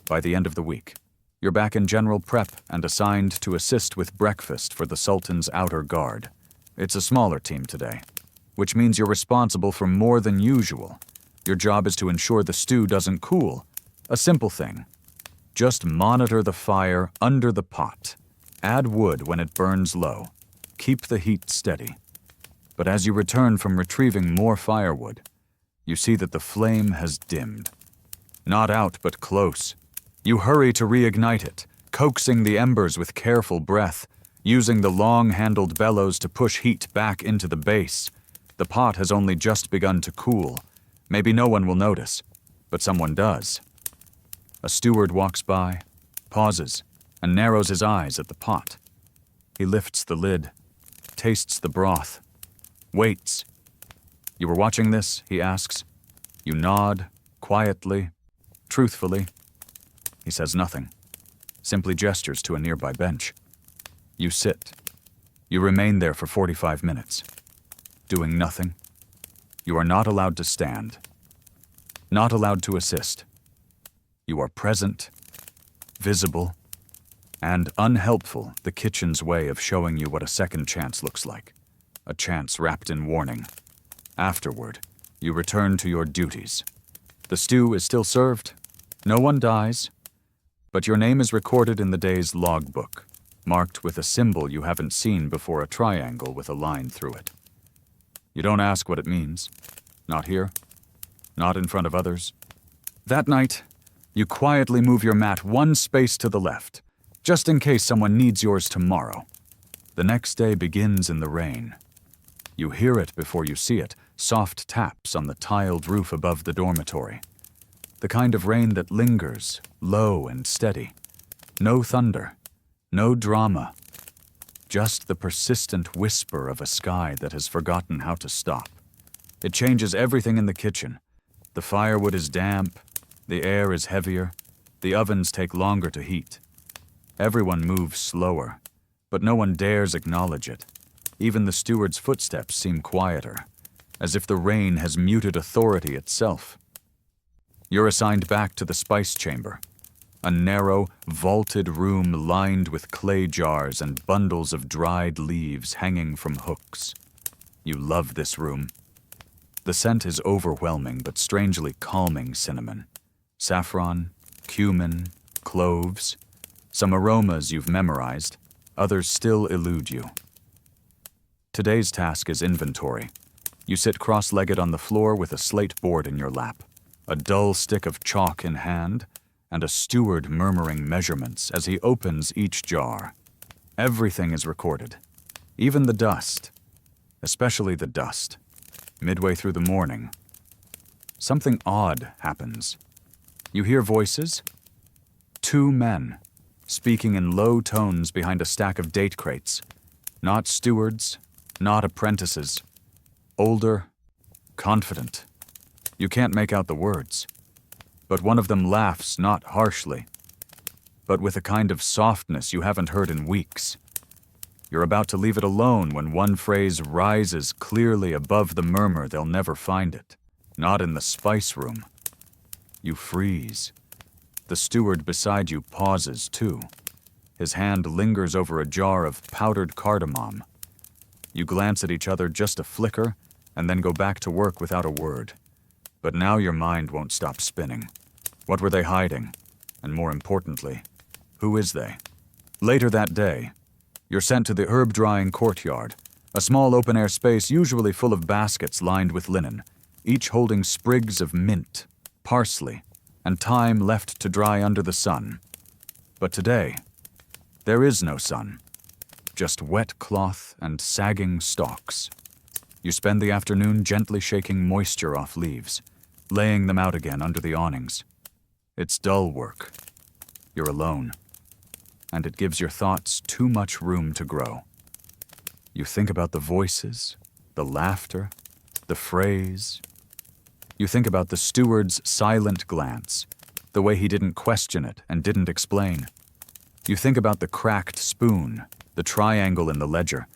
By the end of the week, you're back in general prep and assigned to assist with breakfast for the Sultan's outer guard. It's a smaller team today, which means you're responsible for more than usual. Your job is to ensure the stew doesn't cool. A simple thing. Just monitor the fire under the pot. Add wood when it burns low. Keep the heat steady. But as you return from retrieving more firewood, you see that the flame has dimmed. Not out, but close. You hurry to reignite it, coaxing the embers with careful breath, using the long-handled bellows to push heat back into the base. The pot has only just begun to cool. Maybe no one will notice, but someone does. A steward walks by, pauses, and narrows his eyes at the pot. He lifts the lid, tastes the broth, waits. "You were watching this?" he asks. You nod, quietly, truthfully. He says nothing, simply gestures to a nearby bench. You sit. You remain there for 45 minutes, doing nothing. You are not allowed to stand, not allowed to assist. You are present, visible, and unhelpful, the kitchen's way of showing you what a second chance looks like, a chance wrapped in warning. Afterward, you return to your duties. The stew is still served, no one dies, but your name is recorded in the day's logbook, marked with a symbol you haven't seen before, a triangle with a line through it. You don't ask what it means. Not here, not in front of others. That night, you quietly move your mat one space to the left, just in case someone needs yours tomorrow. The next day begins in the rain. You hear it before you see it, soft taps on the tiled roof above the dormitory. The kind of rain that lingers, low and steady. No thunder, no drama, just the persistent whisper of a sky that has forgotten how to stop. It changes everything in the kitchen. The firewood is damp, the air is heavier, the ovens take longer to heat. Everyone moves slower, but no one dares acknowledge it. Even the steward's footsteps seem quieter, as if the rain has muted authority itself. You're assigned back to the spice chamber, a narrow, vaulted room lined with clay jars and bundles of dried leaves hanging from hooks. You love this room. The scent is overwhelming but strangely calming: cinnamon, saffron, cumin, cloves. Some aromas you've memorized, others still elude you. Today's task is inventory. You sit cross-legged on the floor with a slate board in your lap, a dull stick of chalk in hand, and a steward murmuring measurements as he opens each jar. Everything is recorded, even the dust, especially the dust. Midway through the morning, something odd happens. You hear voices. 2 men, speaking in low tones behind a stack of date crates. Not stewards, not apprentices. Older, confident. You can't make out the words. But one of them laughs not harshly, but with a kind of softness you haven't heard in weeks. You're about to leave it alone when one phrase rises clearly above the murmur they'll never find it. Not in the spice room. You freeze. The steward beside you pauses, too. His hand lingers over a jar of powdered cardamom. You glance at each other just a flicker, and then go back to work without a word. But now your mind won't stop spinning. What were they hiding? And more importantly, who is they? Later that day, you're sent to the herb-drying courtyard, a small open-air space usually full of baskets lined with linen, each holding sprigs of mint, parsley, and thyme left to dry under the sun. But today, there is no sun, just wet cloth and sagging stalks. You spend the afternoon gently shaking moisture off leaves, laying them out again under the awnings. It's dull work. You're alone, and it gives your thoughts too much room to grow. You think about the voices, the laughter, the phrase. You think about the steward's silent glance, the way he didn't question it and didn't explain. You think about the cracked spoon, the triangle in the ledger,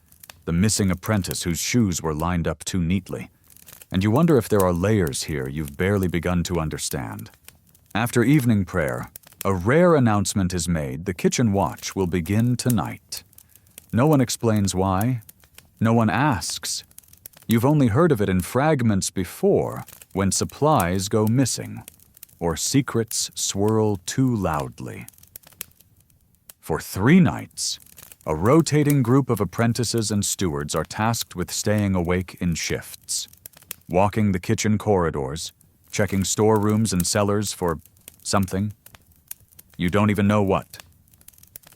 the missing apprentice whose shoes were lined up too neatly, and you wonder if there are layers here you've barely begun to understand. After evening prayer, a rare announcement is made: the kitchen watch will begin tonight. No one explains why. No one asks. You've only heard of it in fragments before, when supplies go missing, or secrets swirl too loudly. For 3 nights, a rotating group of apprentices and stewards are tasked with staying awake in shifts, walking the kitchen corridors, checking storerooms and cellars for something. You don't even know what.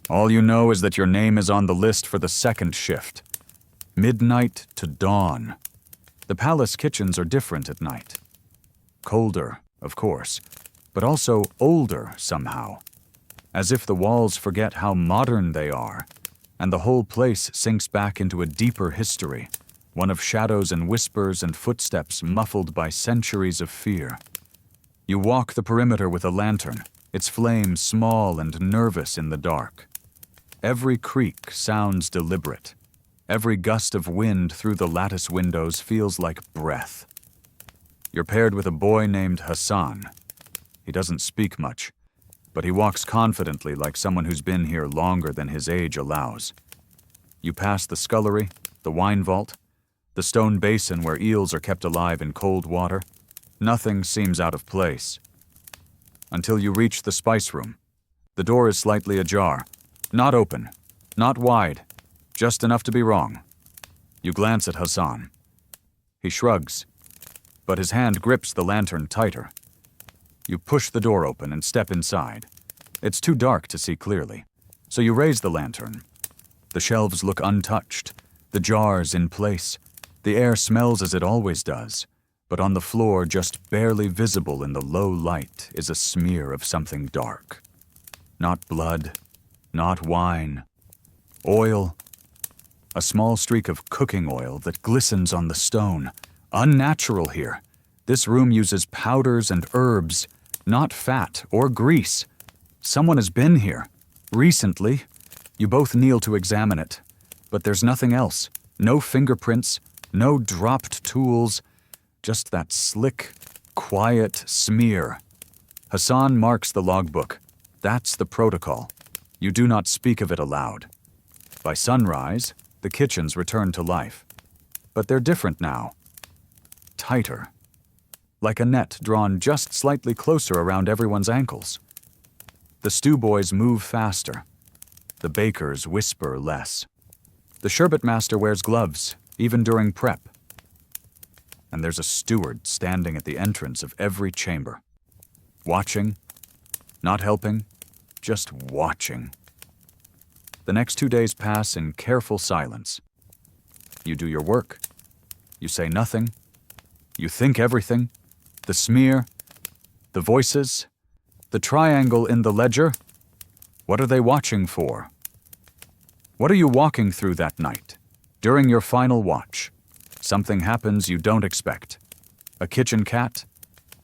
All you know is that your name is on the list for the 2nd shift. Midnight to dawn. The palace kitchens are different at night. Colder, of course, but also older somehow. As if the walls forget how modern they are, and the whole place sinks back into a deeper history, one of shadows and whispers and footsteps muffled by centuries of fear. You walk the perimeter with a lantern, its flame small and nervous in the dark. Every creak sounds deliberate. Every gust of wind through the lattice windows feels like breath. You're paired with a boy named Hassan. He doesn't speak much, but he walks confidently like someone who's been here longer than his age allows. You pass the scullery, the wine vault, the stone basin where eels are kept alive in cold water. Nothing seems out of place. Until you reach the spice room. The door is slightly ajar. Not open, not wide, just enough to be wrong. You glance at Hassan. He shrugs, but his hand grips the lantern tighter. You push the door open and step inside. It's too dark to see clearly, so you raise the lantern. The shelves look untouched, the jars in place. The air smells as it always does, but on the floor, just barely visible in the low light, is a smear of something dark. Not blood, not wine. Oil. A small streak of cooking oil that glistens on the stone. Unnatural here. This room uses powders and herbs, not fat or grease. Someone has been here. Recently. You both kneel to examine it. But there's nothing else. No fingerprints, no dropped tools. Just that slick, quiet smear. Hassan marks the logbook. That's the protocol. You do not speak of it aloud. By sunrise, the kitchens return to life. But they're different now. Tighter. Like a net drawn just slightly closer around everyone's ankles. The stew boys move faster. The bakers whisper less. The sherbet master wears gloves, even during prep. And there's a steward standing at the entrance of every chamber. Watching, not helping, just watching. The next 2 days pass in careful silence. You do your work. You say nothing. You think everything. The smear, the voices, the triangle in the ledger. What are they watching for? What are you walking through that night, during your final watch? Something happens you don't expect. A kitchen cat,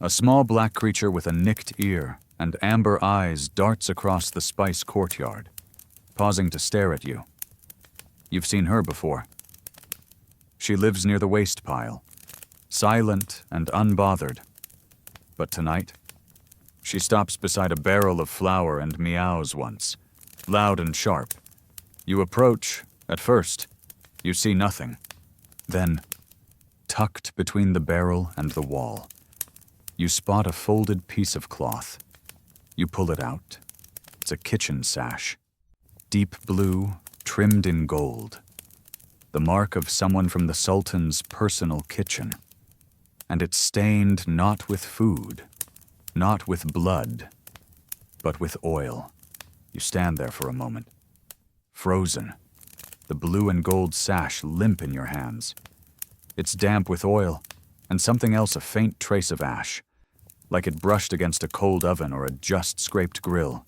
a small black creature with a nicked ear and amber eyes darts across the spice courtyard, pausing to stare at you. You've seen her before. She lives near the waste pile, silent and unbothered. But tonight, she stops beside a barrel of flour and meows once, loud and sharp. You approach. At first, you see nothing. Then, tucked between the barrel and the wall, you spot a folded piece of cloth. You pull it out. It's a kitchen sash, deep blue, trimmed in gold. The mark of someone from the Sultan's personal kitchen. And it's stained not with food, not with blood, but with oil. You stand there for a moment, frozen, the blue and gold sash limp in your hands. It's damp with oil, and something else, a faint trace of ash, like it brushed against a cold oven or a just scraped grill.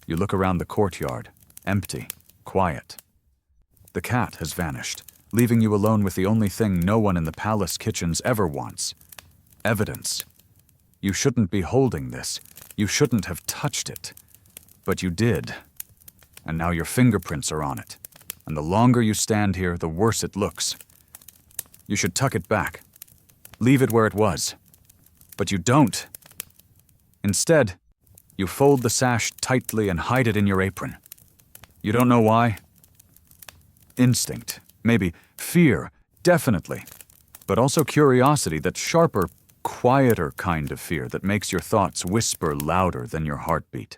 You look around the courtyard, empty, quiet. The cat has vanished, leaving you alone with the only thing no one in the palace kitchens ever wants: evidence. You shouldn't be holding this. You shouldn't have touched it. But you did. And now your fingerprints are on it. And the longer you stand here, the worse it looks. You should tuck it back. Leave it where it was. But you don't. Instead, you fold the sash tightly and hide it in your apron. You don't know why? Instinct, maybe fear, definitely. But also curiosity, that sharper, quieter kind of fear that makes your thoughts whisper louder than your heartbeat.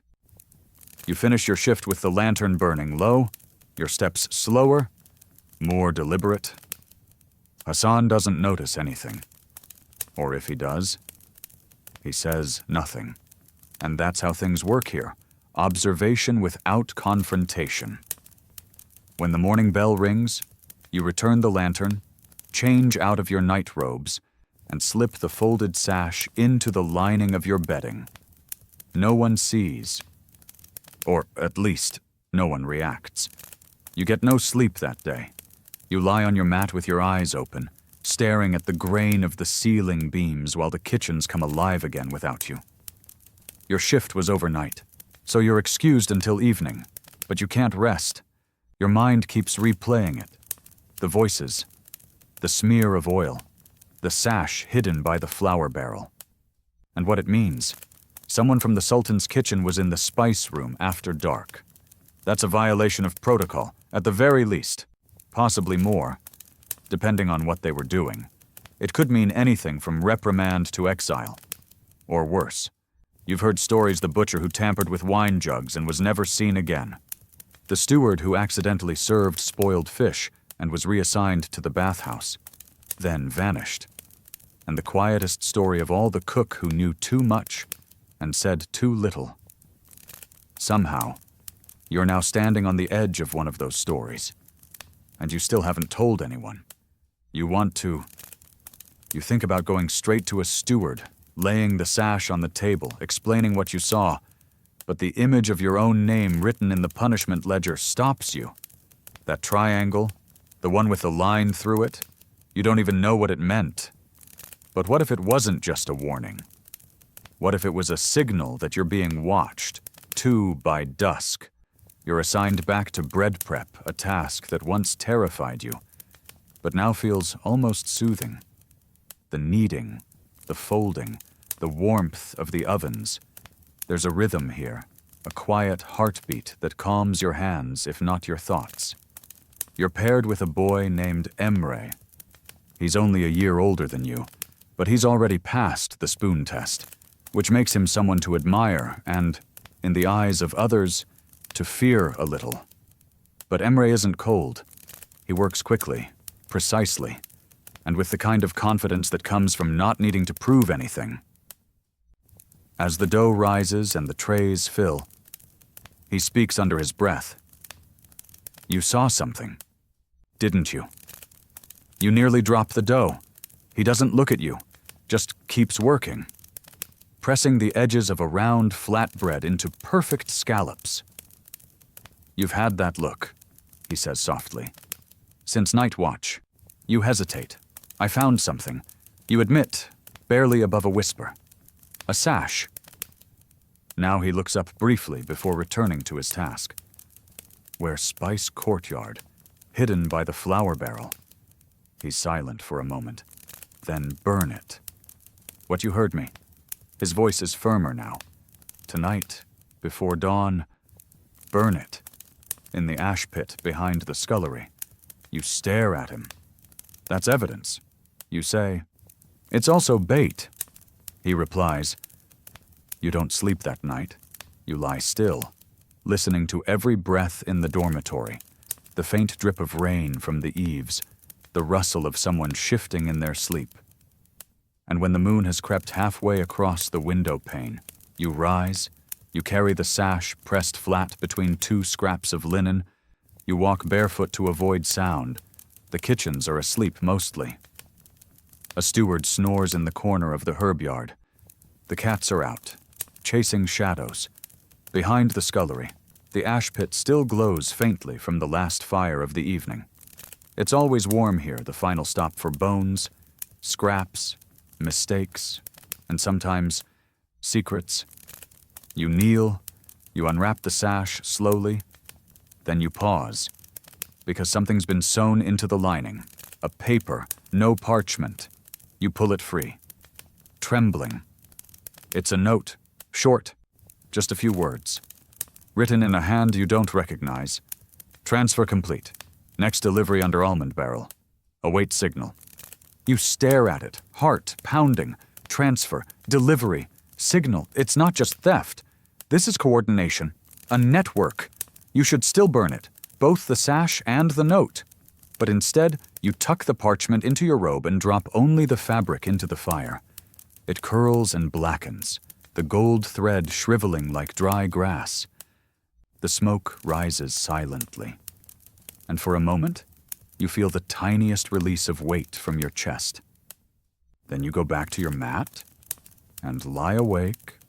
You finish your shift with the lantern burning low, your steps slower, more deliberate. Hassan doesn't notice anything. Or if he does, he says nothing. And that's how things work here. Observation without confrontation. When the morning bell rings, you return the lantern, change out of your night robes, and slip the folded sash into the lining of your bedding. No one sees. Or at least, no one reacts. You get no sleep that day. You lie on your mat with your eyes open, staring at the grain of the ceiling beams while the kitchens come alive again without you. Your shift was overnight, so you're excused until evening, but you can't rest. Your mind keeps replaying it. The voices, the smear of oil, the sash hidden by the flour barrel. And what it means. Someone from the Sultan's kitchen was in the spice room after dark. That's a violation of protocol, at the very least. Possibly more, depending on what they were doing. It could mean anything from reprimand to exile. Or worse. You've heard stories the butcher who tampered with wine jugs and was never seen again. The steward who accidentally served spoiled fish and was reassigned to the bathhouse, then vanished. And the quietest story of all, the cook who knew too much and said too little. Somehow, you're now standing on the edge of one of those stories. And you still haven't told anyone. You think about going straight to a steward, laying the sash on the table, explaining what you saw, but the image of your own name written in the punishment ledger stops you. That triangle, the one with the line through it, you don't even know what it meant. But what if it wasn't just a warning? What if it was a signal that you're being watched, by dusk? You're assigned back to bread prep, a task that once terrified you, but now feels almost soothing. The kneading, the folding, the warmth of the ovens. There's a rhythm here, a quiet heartbeat that calms your hands, if not your thoughts. You're paired with a boy named Emre. He's only a year older than you, but he's already passed the spoon test, which makes him someone to admire and, in the eyes of others, to fear a little. But Emre isn't cold. He works quickly, precisely, and with the kind of confidence that comes from not needing to prove anything. As the dough rises and the trays fill, he speaks under his breath. You saw something, didn't you? You nearly drop the dough. He doesn't look at you, just keeps working, pressing the edges of a round flatbread into perfect scallops. You've had that look, he says softly. Since night watch. You hesitate. I found something. You admit, barely above a whisper. A sash. Now he looks up briefly before returning to his task. Where Spice Courtyard, hidden by the flour barrel. He's silent for a moment. Then burn it. What, you heard me? His voice is firmer now. Tonight, before dawn, burn it. In the ash pit behind the scullery. You stare at him. That's evidence. You say, "It's also bait." He replies, "You don't sleep that night. You lie still, listening to every breath in the dormitory, the faint drip of rain from the eaves, the rustle of someone shifting in their sleep. And when the moon has crept halfway across the window pane, you rise, you carry the sash pressed flat between two scraps of linen, you walk barefoot to avoid sound. The kitchens are asleep mostly. A steward snores in the corner of the herb yard. The cats are out, chasing shadows. Behind the scullery, the ash pit still glows faintly from the last fire of the evening. It's always warm here, the final stop for bones, scraps, mistakes, and sometimes secrets. You kneel, you unwrap the sash slowly, then you pause, because something's been sewn into the lining. A paper, no parchment. You pull it free, trembling. It's a note, short, just a few words, written in a hand you don't recognize. Transfer complete. Next delivery under almond barrel. Await signal. You stare at it, heart pounding. Transfer, delivery, signal. It's not just theft. This is coordination, a network. You should still burn it, both the sash and the note. But instead, you tuck the parchment into your robe and drop only the fabric into the fire. It curls and blackens, the gold thread shriveling like dry grass. The smoke rises silently. And for a moment, you feel the tiniest release of weight from your chest. Then you go back to your mat and lie awake,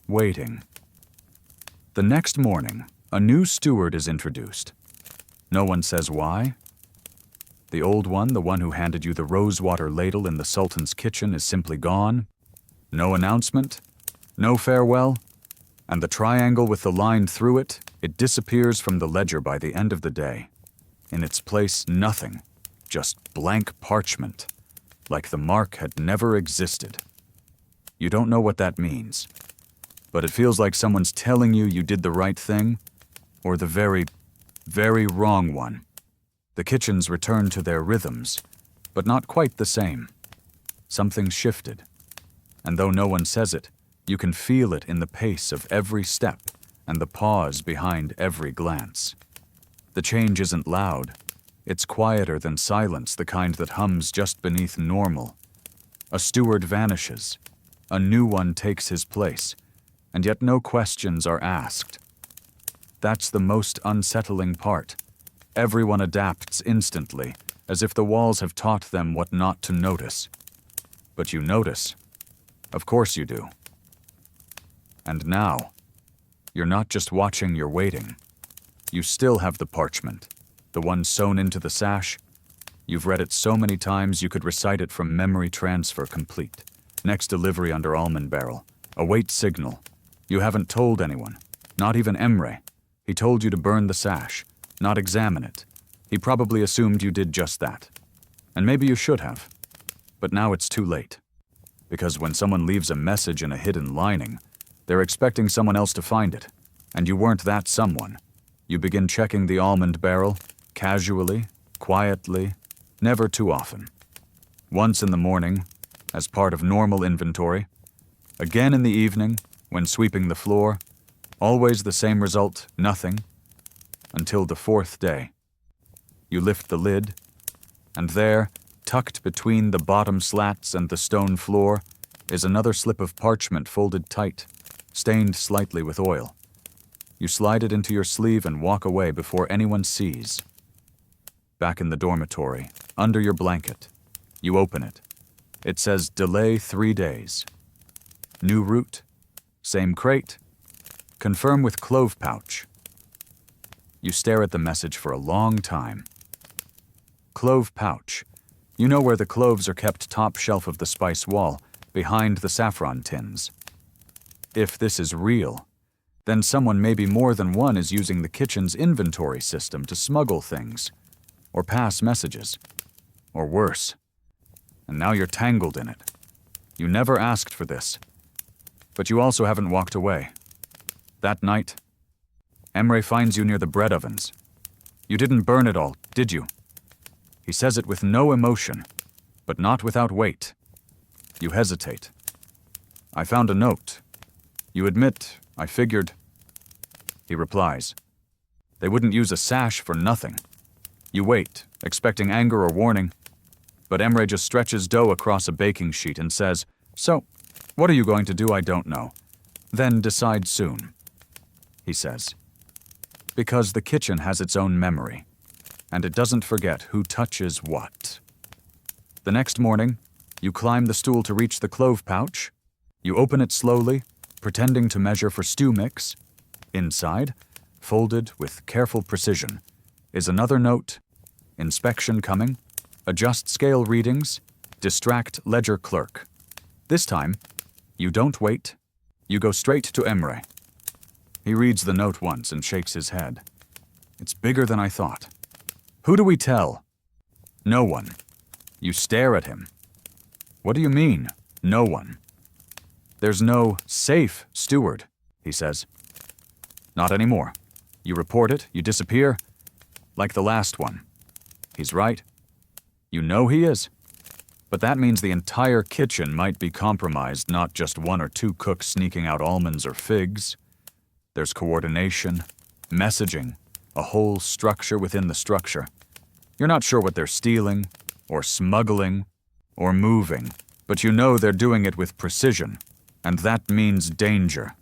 waiting. The next morning, a new steward is introduced. No one says why. The old one, the one who handed you the rosewater ladle in the Sultan's kitchen, is simply gone. No announcement, no farewell, and the triangle with the line through it, it disappears from the ledger by the end of the day. In its place, nothing, just blank parchment, like the mark had never existed. You don't know what that means, but it feels like someone's telling you did the right thing, or the very, very wrong one. The kitchens return to their rhythms, but not quite the same. Something shifted, and though no one says it, you can feel it in the pace of every step and the pause behind every glance. The change isn't loud. It's quieter than silence, the kind that hums just beneath normal. A steward vanishes. A new one takes his place, and yet no questions are asked. That's the most unsettling part. Everyone adapts instantly, as if the walls have taught them what not to notice. But you notice. Of course you do. And now, you're not just watching, you're waiting. You still have the parchment, the one sewn into the sash. You've read it so many times you could recite it from memory. Transfer complete. Next delivery under almond barrel. Await signal. You haven't told anyone, not even Emre. He told you to burn the sash, not examine it. He probably assumed you did just that. And maybe you should have. But now it's too late. Because when someone leaves a message in a hidden lining, they're expecting someone else to find it. And you weren't that someone. You begin checking the almond barrel, casually, quietly, never too often. Once in the morning, as part of normal inventory. Again in the evening, when sweeping the floor. Always the same result, nothing. Until the fourth day. You lift the lid, and there, tucked between the bottom slats and the stone floor, is another slip of parchment folded tight, stained slightly with oil. You slide it into your sleeve and walk away before anyone sees. Back in the dormitory, under your blanket, you open it. It says delay 3 days. New route, same crate, confirm with clove pouch. You stare at the message for a long time. Clove pouch. You know where the cloves are kept, top shelf of the spice wall, behind the saffron tins. If this is real, then someone, maybe more than one, is using the kitchen's inventory system to smuggle things. or pass messages, or worse. And now you're tangled in it. You never asked for this, but you also haven't walked away. That night, Emre finds you near the bread ovens. You didn't burn it all, did you? He says it with no emotion, but not without weight. You hesitate. I found a note. You admit, I figured. He replies, they wouldn't use a sash for nothing. You wait, expecting anger or warning, but Emre just stretches dough across a baking sheet and says, so, what are you going to do? I don't know. Then decide soon. He says, because the kitchen has its own memory, and it doesn't forget who touches what. The next morning, you climb the stool to reach the clove pouch. You open it slowly, pretending to measure for stew mix. Inside, folded with careful precision, is another note, inspection coming, adjust scale readings, distract ledger clerk. This time, you don't wait, you go straight to Emre. He reads the note once and shakes his head. It's bigger than I thought. Who do we tell? No one. You stare at him. What do you mean, no one? There's no safe steward, he says. Not anymore. You report it, you disappear, like the last one. He's right. You know he is. But that means the entire kitchen might be compromised, not just one or two cooks sneaking out almonds or figs. There's coordination, messaging, a whole structure within the structure. You're not sure what they're stealing, or smuggling, or moving, but you know they're doing it with precision, and that means danger.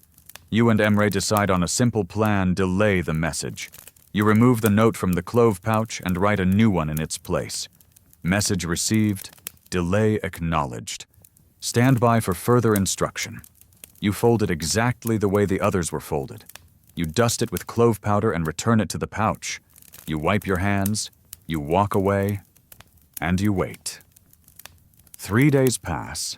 You and Emre decide on a simple plan: delay the message. You remove the note from the clove pouch and write a new one in its place. Message received, delay acknowledged. Stand by for further instruction. You fold it exactly the way the others were folded. You dust it with clove powder and return it to the pouch. You wipe your hands, you walk away, and you wait. 3 days pass.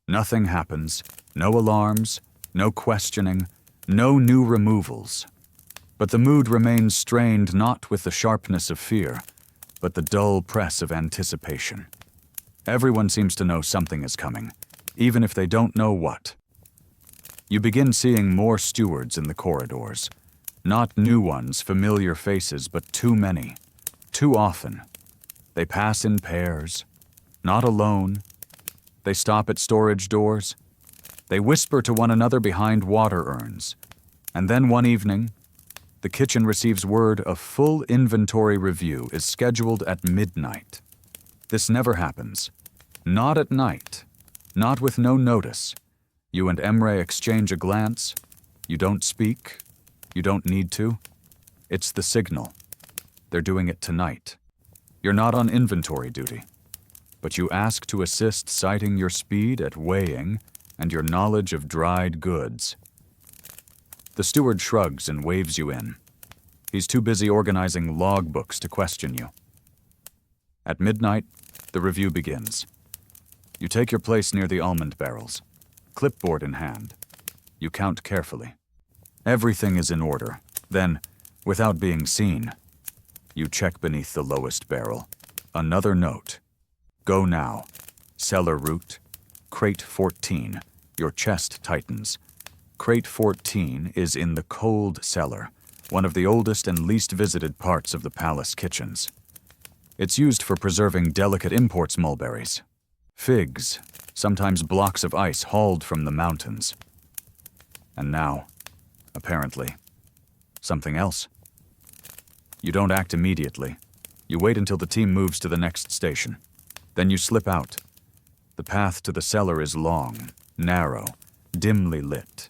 Nothing happens, no alarms, no questioning, no new removals. But the mood remains strained not with the sharpness of fear, but the dull press of anticipation. Everyone seems to know something is coming, even if they don't know what. You begin seeing more stewards in the corridors. Not new ones, familiar faces, but too many. Too often. They pass in pairs. Not alone. They stop at storage doors. They whisper to one another behind water urns. And then one evening, the kitchen receives word a full inventory review is scheduled at midnight. This never happens. Not at night. Not with no notice. You and Emre exchange a glance. You don't speak. You don't need to. It's the signal. They're doing it tonight. You're not on inventory duty, but you ask to assist, citing your speed at weighing and your knowledge of dried goods. The steward shrugs and waves you in. He's too busy organizing logbooks to question you. At midnight, the review begins. You take your place near the almond barrels, clipboard in hand. You count carefully. Everything is in order. Then, without being seen, you check beneath the lowest barrel. Another note. Go now. Cellar route. Crate 14. Your chest tightens. Crate 14 is in the cold cellar, one of the oldest and least visited parts of the palace kitchens. It's used for preserving delicate imports mulberries. Figs, sometimes blocks of ice hauled from the mountains. And now, apparently, something else. You don't act immediately. You wait until the team moves to the next station. Then you slip out. The path to the cellar is long, narrow, dimly lit.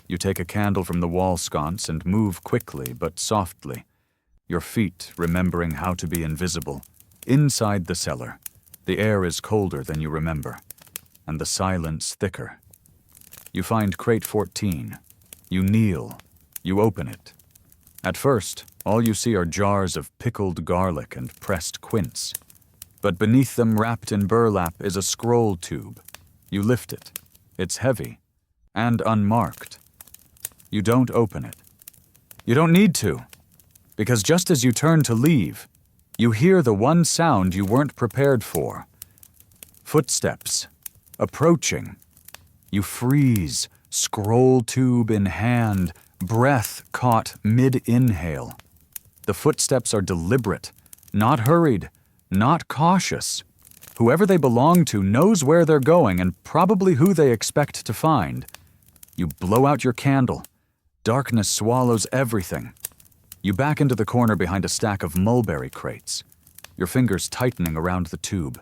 You take a candle from the wall sconce and move quickly but softly, your feet remembering how to be invisible. Inside the cellar, the air is colder than you remember, and the silence thicker. You find crate 14. You kneel. You open it. At first, all you see are jars of pickled garlic and pressed quince. But beneath them, wrapped in burlap, is a scroll tube. You lift it. It's heavy and unmarked. You don't open it. You don't need to, because just as you turn to leave, You hear the one sound you weren't prepared for. Footsteps. Approaching. You freeze, scroll tube in hand, breath caught mid-inhale. The footsteps are deliberate, not hurried, not cautious. Whoever they belong to knows where they're going and probably who they expect to find. You blow out your candle. Darkness swallows everything. You back into the corner behind a stack of mulberry crates, your fingers tightening around the tube,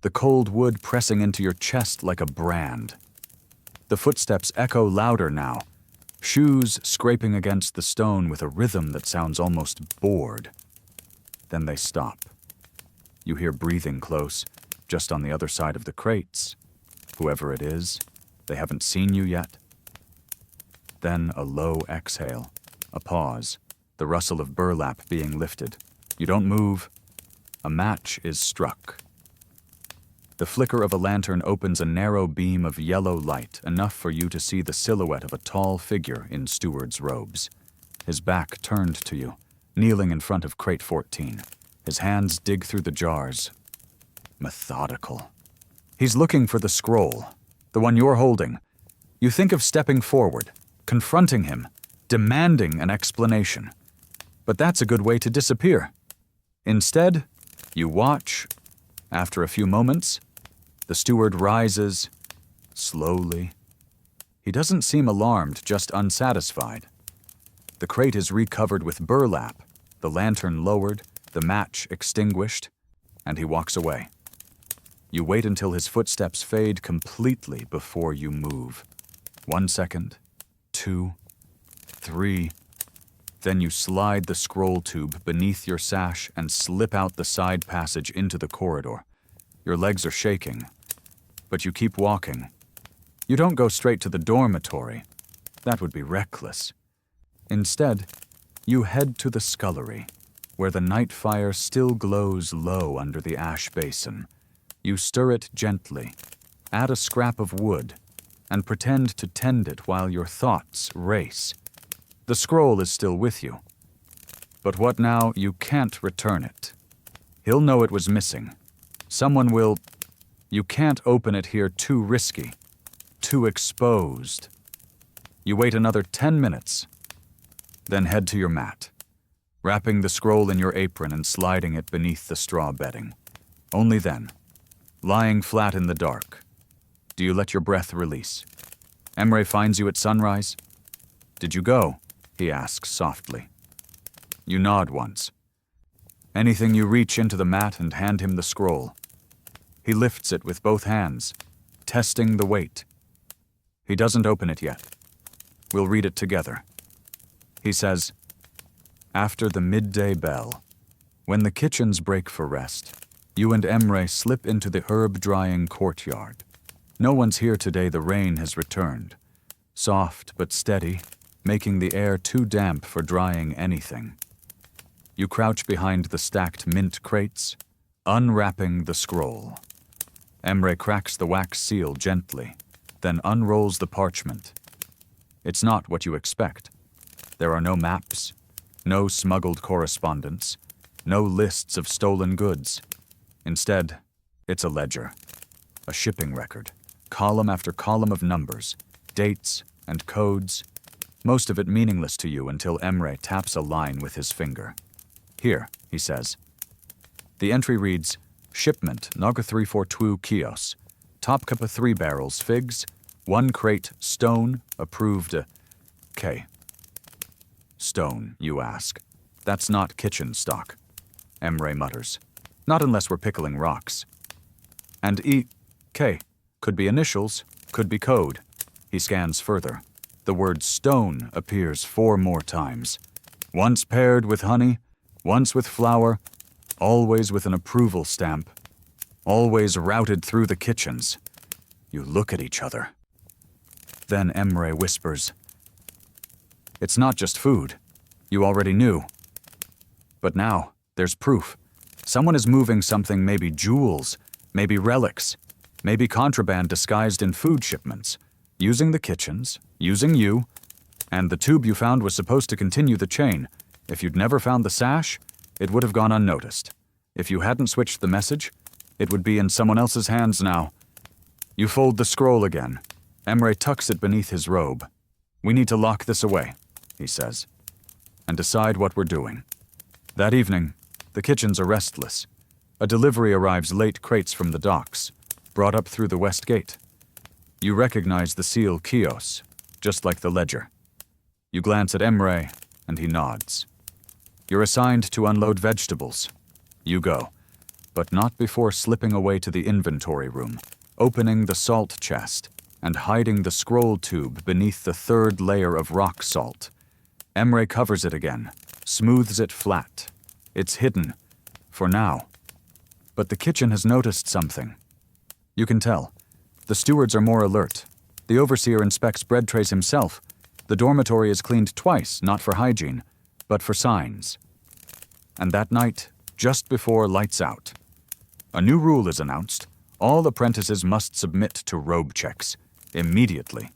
the cold wood pressing into your chest like a brand. The footsteps echo louder now, shoes scraping against the stone with a rhythm that sounds almost bored. Then they stop. You hear breathing close, just on the other side of the crates. Whoever it is, they haven't seen you yet. Then a low exhale, a pause, the rustle of burlap being lifted. You don't move. A match is struck. The flicker of a lantern opens a narrow beam of yellow light, enough for you to see the silhouette of a tall figure in steward's robes. His back turned to you, kneeling in front of crate 14. His hands dig through the jars. Methodical. He's looking for the scroll, the one you're holding. You think of stepping forward, confronting him, demanding an explanation. But that's a good way to disappear. Instead, you watch. After a few moments, the steward rises, slowly. He doesn't seem alarmed, just unsatisfied. The crate is recovered with burlap, the lantern lowered, the match extinguished, and he walks away. You wait until his footsteps fade completely before you move. 1 second, 2, 3. Then you slide the scroll tube beneath your sash and slip out the side passage into the corridor. Your legs are shaking, but you keep walking. You don't go straight to the dormitory. That would be reckless. Instead, you head to the scullery, where the night fire still glows low under the ash basin. You stir it gently, add a scrap of wood, and pretend to tend it while your thoughts race. The scroll is still with you. But what now? You can't return it. He'll know it was missing. Someone will. You can't open it here, too risky, too exposed. You wait another 10 minutes, then head to your mat, wrapping the scroll in your apron and sliding it beneath the straw bedding. Only then, lying flat in the dark, do you let your breath release. Emre finds you at sunrise. Did you go? He asks softly. You nod once. Anything, you reach into the mat and hand him the scroll. He lifts it with both hands, testing the weight. He doesn't open it yet. We'll read it together. He says, after the midday bell, when the kitchens break for rest, you and Emre slip into the herb-drying courtyard. No one's here today, the rain has returned. Soft but steady, making the air too damp for drying anything. You crouch behind the stacked mint crates, unwrapping the scroll. Emre cracks the wax seal gently, then unrolls the parchment. It's not what you expect. There are no maps, no smuggled correspondence, no lists of stolen goods. Instead, it's a ledger, a shipping record, column after column of numbers, dates, and codes, most of it meaningless to you until Emre taps a line with his finger. Here, he says. The entry reads, Shipment Naga 342 Kios, Topkapı 3 barrels figs, 1 crate stone, approved K. Stone, you ask. That's not kitchen stock. Emre mutters. Not unless we're pickling rocks. And E.K. Could be initials, could be code. He scans further. The word stone appears 4 more times. Once paired with honey, once with flour, always with an approval stamp, always routed through the kitchens. You look at each other. Then Emre whispers, it's not just food. You already knew. But now, there's proof. Someone is moving something, maybe jewels, maybe relics, maybe contraband disguised in food shipments, using the kitchens, using you, and the tube you found was supposed to continue the chain. If you'd never found the sash, it would have gone unnoticed. If you hadn't switched the message, it would be in someone else's hands now. You fold the scroll again. Emre tucks it beneath his robe. We need to lock this away, he says, and decide what we're doing. That evening, the kitchens are restless. A delivery arrives late, crates from the docks, brought up through the west gate. You recognize the seal Kios, just like the ledger. You glance at Emre, and he nods. You're assigned to unload vegetables. You go, but not before slipping away to the inventory room, opening the salt chest, and hiding the scroll tube beneath the third layer of rock salt. Emre covers it again, smooths it flat. It's hidden, for now. But the kitchen has noticed something. You can tell. The stewards are more alert. The overseer inspects bread trays himself. The dormitory is cleaned twice, not for hygiene, but for signs. And that night, just before lights out, a new rule is announced. All apprentices must submit to robe checks. Immediately.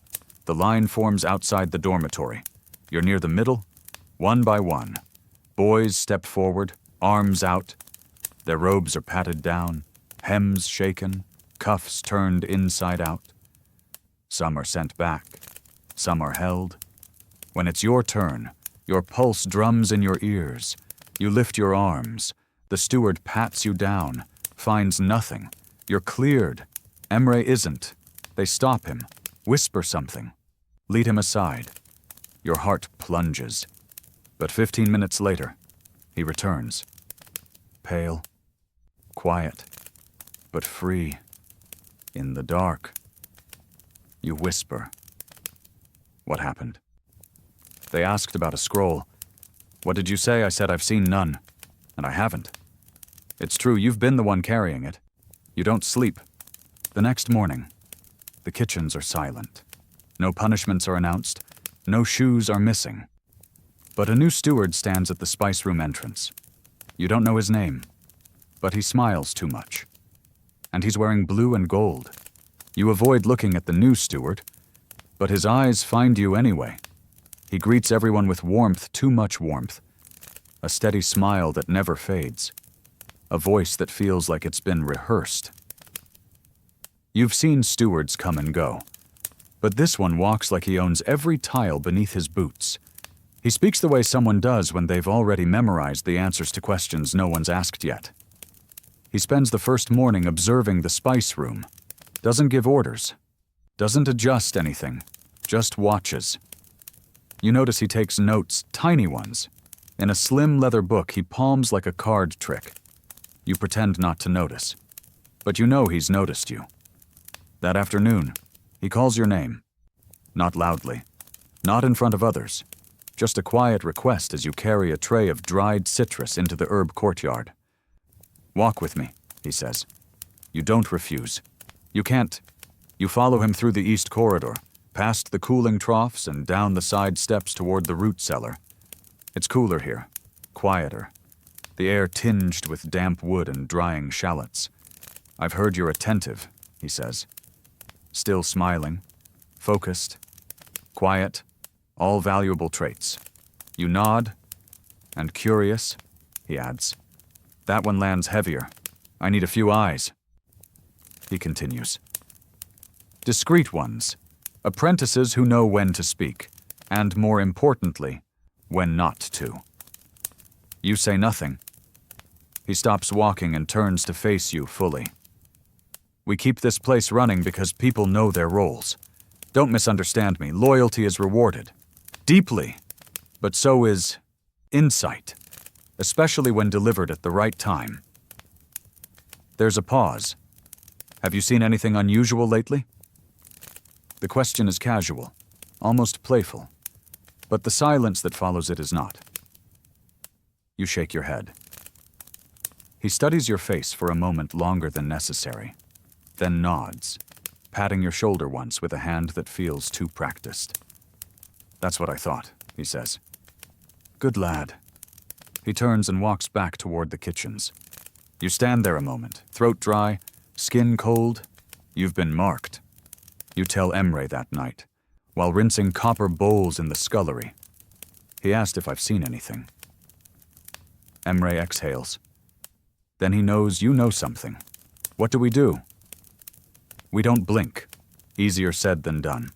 The line forms outside the dormitory. You're near the middle, one by one. Boys step forward, arms out. Their robes are patted down, hems shaken, cuffs turned inside out. Some are sent back, some are held. When it's your turn, your pulse drums in your ears. You lift your arms. The steward pats you down, finds nothing. You're cleared. Emre isn't. They stop him, whisper something, lead him aside. Your heart plunges. But 15 minutes later, he returns. Pale, quiet, but free. In the dark. You whisper. What happened? They asked about a scroll. What did you say? I said I've seen none. And I haven't. It's true, you've been the one carrying it. You don't sleep. The next morning, the kitchens are silent. No punishments are announced. No shoes are missing. But a new steward stands at the spice room entrance. You don't know his name, but he smiles too much. And he's wearing blue and gold. You avoid looking at the new steward, but his eyes find you anyway. He greets everyone with warmth, too much warmth. A steady smile that never fades. A voice that feels like it's been rehearsed. You've seen stewards come and go, but this one walks like he owns every tile beneath his boots. He speaks the way someone does when they've already memorized the answers to questions no one's asked yet. He spends the first morning observing the spice room. Doesn't give orders. Doesn't adjust anything. Just watches. You notice he takes notes, tiny ones. In a slim leather book he palms like a card trick. You pretend not to notice. But you know he's noticed you. That afternoon, he calls your name. Not loudly. Not in front of others. Just a quiet request as you carry a tray of dried citrus into the herb courtyard. Walk with me, he says. You don't refuse. You can't. You follow him through the east corridor, past the cooling troughs and down the side steps toward the root cellar. It's cooler here, quieter. The air tinged with damp wood and drying shallots. I've heard you're attentive, he says. Still smiling, focused, quiet, all valuable traits. You nod, and curious, he adds. That one lands heavier. I need a few eyes. He continues. Discreet ones, apprentices who know when to speak, and more importantly, when not to. You say nothing. He stops walking and turns to face you fully. We keep this place running because people know their roles. Don't misunderstand me. Loyalty is rewarded. Deeply. But so is insight, especially when delivered at the right time. There's a pause. Have you seen anything unusual lately? The question is casual, almost playful, but the silence that follows it is not. You shake your head. He studies your face for a moment longer than necessary, then nods, patting your shoulder once with a hand that feels too practiced. That's what I thought, he says. Good lad. He turns and walks back toward the kitchens. You stand there a moment, throat dry, skin cold. You've been marked. You tell Emre that night, while rinsing copper bowls in the scullery. He asked if I've seen anything. Emre exhales. Then he knows you know something. What do? We don't blink. Easier said than done.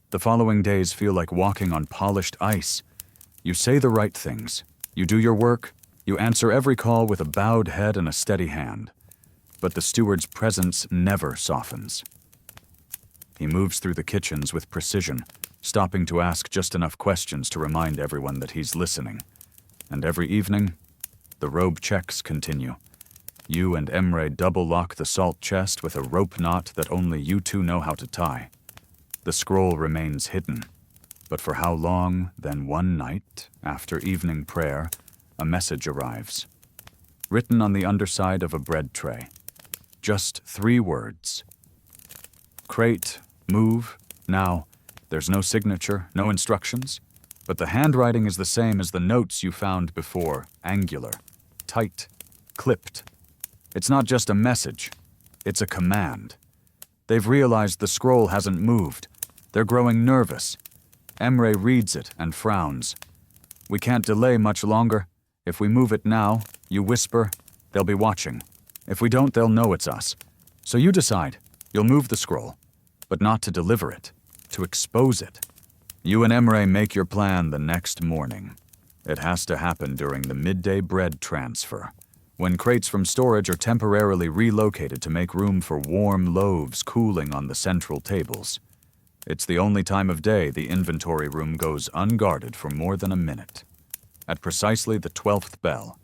The following days feel like walking on polished ice. You say the right things. You do your work. You answer every call with a bowed head and a steady hand. But the steward's presence never softens. He moves through the kitchens with precision, stopping to ask just enough questions to remind everyone that he's listening. And every evening, the robe checks continue. You and Emre double-lock the salt chest with a rope knot that only you two know how to tie. The scroll remains hidden. But for how long? Then one night, after evening prayer, a message arrives. Written on the underside of a bread tray. Just 3 words. Crate, move, now. There's no signature, no instructions. But the handwriting is the same as the notes you found before. Angular, tight, clipped. It's not just a message. It's a command. They've realized the scroll hasn't moved. They're growing nervous. Emre reads it and frowns. We can't delay much longer. If we move it now, you whisper, they'll be watching. If we don't, they'll know it's us. So you decide. You'll move the scroll, but not to deliver it, to expose it. You and Emre make your plan the next morning. It has to happen during the midday bread transfer, when crates from storage are temporarily relocated to make room for warm loaves cooling on the central tables. It's the only time of day the inventory room goes unguarded for more than a minute. At precisely the 12th bell,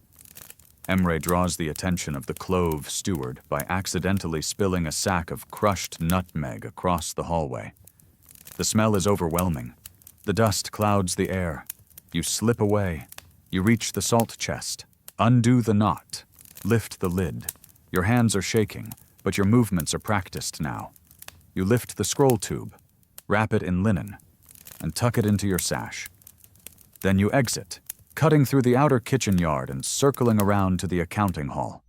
Emre draws the attention of the clove steward by accidentally spilling a sack of crushed nutmeg across the hallway. The smell is overwhelming. The dust clouds the air. You slip away. You reach the salt chest. Undo the knot. Lift the lid. Your hands are shaking, but your movements are practiced now. You lift the scroll tube, wrap it in linen, and tuck it into your sash. Then you exit, cutting through the outer kitchen yard and circling around to the accounting hall.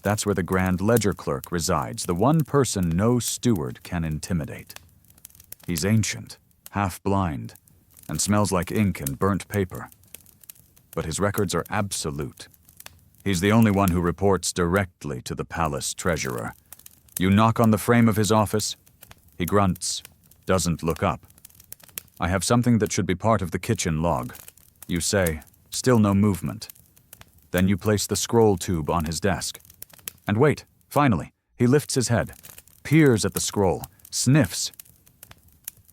That's where the grand ledger clerk resides, the one person no steward can intimidate. He's ancient, half-blind, and smells like ink and burnt paper. But his records are absolute. He's the only one who reports directly to the palace treasurer. You knock on the frame of his office. He grunts, doesn't look up. I have something that should be part of the kitchen log. You say, still no movement. Then you place the scroll tube on his desk. And wait, finally, he lifts his head, peers at the scroll, sniffs.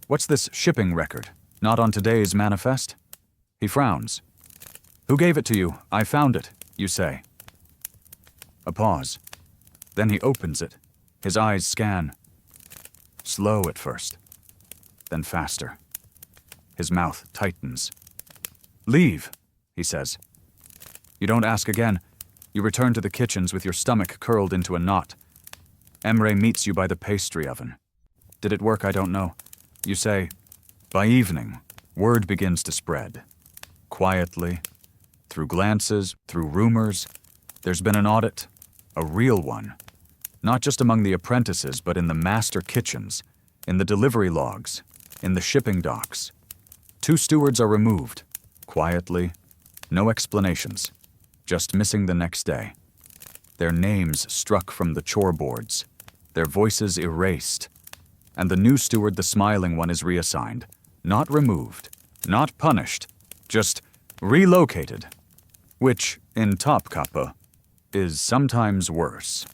What's this shipping record? Not on today's manifest? He frowns. Who gave it to you? I found it, you say. A pause. Then he opens it. His eyes scan. Slow at first, then faster. His mouth tightens. Leave, he says. You don't ask again. You return to the kitchens with your stomach curled into a knot. Emre meets you by the pastry oven. Did it work? I don't know. You say, by evening, word begins to spread. Quietly, through glances, through rumors, there's been an audit, a real one. Not just among the apprentices, but in the master kitchens, in the delivery logs, in the shipping docks. 2 stewards are removed, quietly, no explanations, just missing the next day. Their names struck from the chore boards, their voices erased, and the new steward, the smiling one, is reassigned, not removed, not punished, just relocated, which, in Topkapı, is sometimes worse.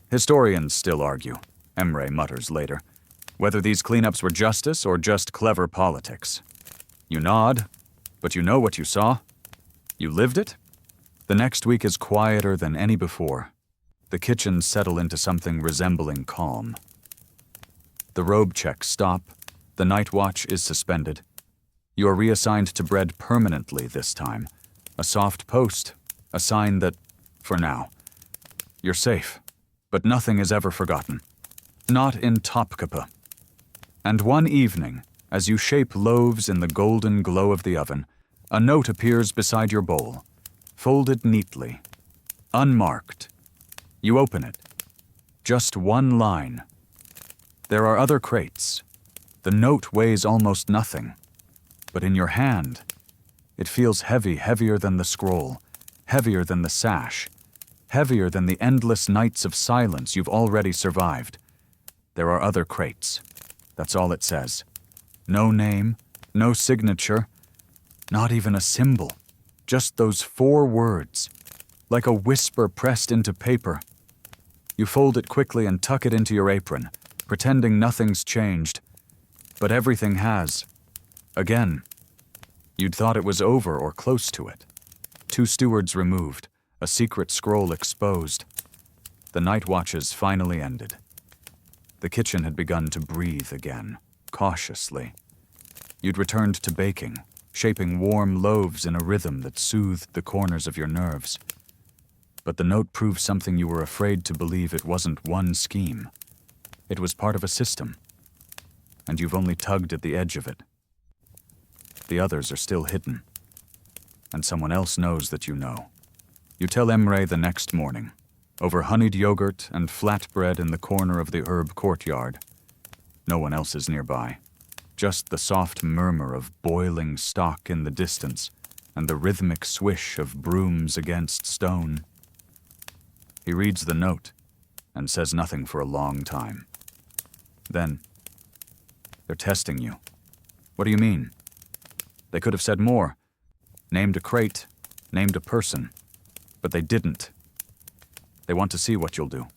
Historians still argue, Emre mutters later, whether these cleanups were justice or just clever politics. You nod, but you know what you saw. You lived it? The next week is quieter than any before. The kitchens settle into something resembling calm. The robe checks stop. The night watch is suspended. You are reassigned to bread permanently this time. A soft post, a sign that, for now, you're safe. But nothing is ever forgotten. Not in Topkapı. And one evening, as you shape loaves in the golden glow of the oven, a note appears beside your bowl, folded neatly, unmarked. You open it. Just one line. There are other crates. The note weighs almost nothing. But in your hand, it feels heavy, heavier than the scroll, heavier than the sash, heavier than the endless nights of silence you've already survived. There are other crates. That's all it says. No name, no signature, not even a symbol. Just those 4 words, like a whisper pressed into paper. You fold it quickly and tuck it into your apron, pretending nothing's changed. But everything has. Again. You'd thought it was over or close to it. 2 stewards removed, a secret scroll exposed. The night watches finally ended. The kitchen had begun to breathe again, cautiously. You'd returned to baking, shaping warm loaves in a rhythm that soothed the corners of your nerves. But the note proved something you were afraid to believe. It wasn't one scheme. It was part of a system. And you've only tugged at the edge of it. The others are still hidden. And someone else knows that you know. You tell Emre the next morning, over honeyed yogurt and flatbread in the corner of the herb courtyard. No one else is nearby. Just the soft murmur of boiling stock in the distance and the rhythmic swish of brooms against stone. He reads the note and says nothing for a long time. Then, they're testing you. What do you mean? They could have said more. Named a crate, named a person. But they didn't. They want to see what you'll do.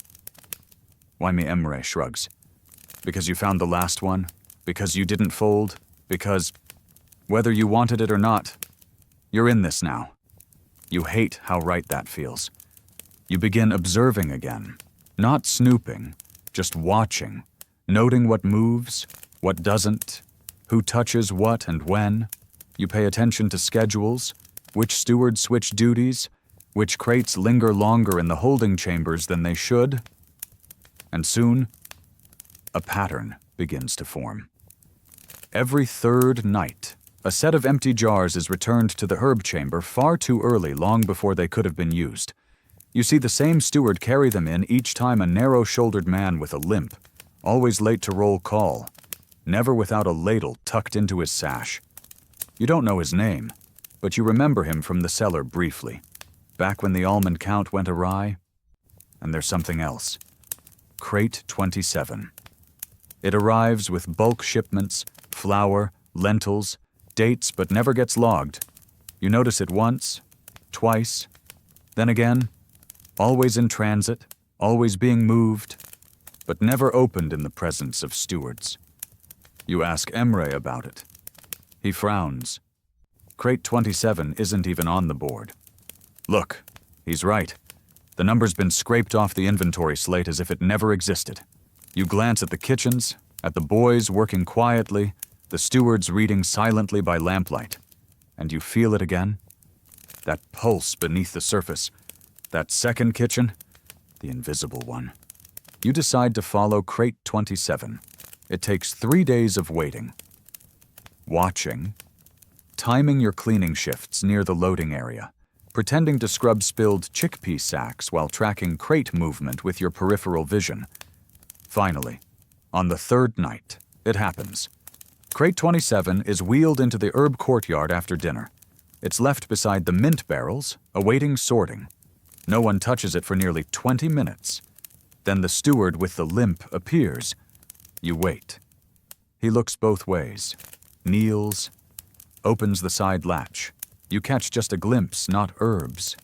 Waimi Emre shrugs. Because you found the last one? Because you didn't fold? Because, whether you wanted it or not, you're in this now. You hate how right that feels. You begin observing again. Not snooping, just watching. Noting what moves, what doesn't, who touches what and when. You pay attention to schedules, which stewards switch duties, which crates linger longer in the holding chambers than they should. And soon, a pattern begins to form. Every 3rd night, a set of empty jars is returned to the herb chamber far too early, long before they could have been used. You see the same steward carry them in each time, a narrow-shouldered man with a limp, always late to roll call, never without a ladle tucked into his sash. You don't know his name, but you remember him from the cellar briefly, back when the almond count went awry. And there's something else. Crate 27. It arrives with bulk shipments, flour, lentils, dates, but never gets logged. You notice it once, twice, then again, always in transit, always being moved, but never opened in the presence of stewards. You ask Emre about it. He frowns. Crate 27 isn't even on the board. Look, he's right. The number's been scraped off the inventory slate as if it never existed. You glance at the kitchens, at the boys working quietly, the stewards reading silently by lamplight, and you feel it again. That pulse beneath the surface. That second kitchen, the invisible one. You decide to follow Crate 27. It takes 3 days of waiting. Watching. Timing your cleaning shifts near the loading area. Pretending to scrub spilled chickpea sacks while tracking crate movement with your peripheral vision. Finally, on the 3rd night, it happens. Crate 27 is wheeled into the herb courtyard after dinner. It's left beside the mint barrels, awaiting sorting. No one touches it for nearly 20 minutes. Then the steward with the limp appears. You wait. He looks both ways, kneels, opens the side latch. You catch just a glimpse, not herbs,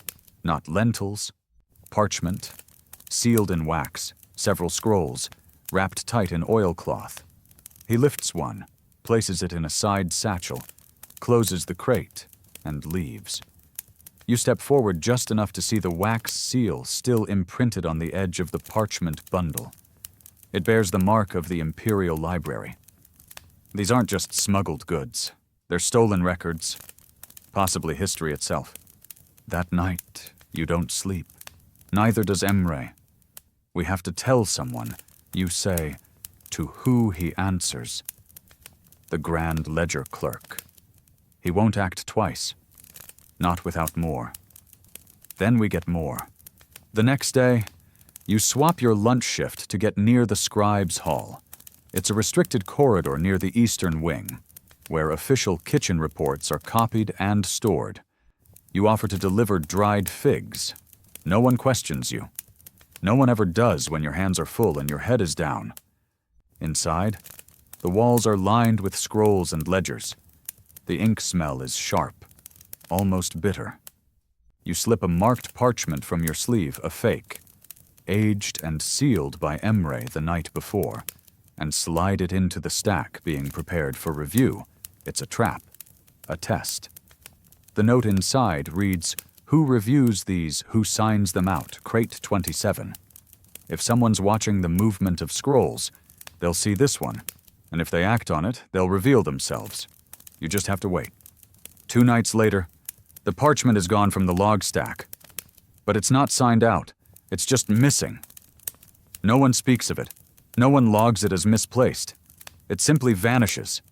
not lentils, parchment, sealed in wax, several scrolls, wrapped tight in oilcloth. He lifts one, places it in a side satchel, closes the crate, and leaves. You step forward just enough to see the wax seal still imprinted on the edge of the parchment bundle. It bears the mark of the Imperial Library. These aren't just smuggled goods. They're stolen records, possibly history itself. That night, you don't sleep. Neither does Emre. We have to tell someone, you say, to who he answers. The Grand Ledger Clerk. He won't act twice. Not without more. Then we get more. The next day, you swap your lunch shift to get near the scribe's hall. It's a restricted corridor near the eastern wing, where official kitchen reports are copied and stored. You offer to deliver dried figs. No one questions you. No one ever does when your hands are full and your head is down. Inside, the walls are lined with scrolls and ledgers. The ink smell is sharp, almost bitter. You slip a marked parchment from your sleeve, a fake, aged and sealed by Emre the night before, and slide it into the stack being prepared for review. It's a trap, a test. The note inside reads, "Who reviews these, who signs them out, crate 27. If someone's watching the movement of scrolls, they'll see this one, and if they act on it, they'll reveal themselves. You just have to wait." 2 nights later, the parchment is gone from the log stack. But it's not signed out, it's just missing. No one speaks of it. No one logs it as misplaced. It simply vanishes.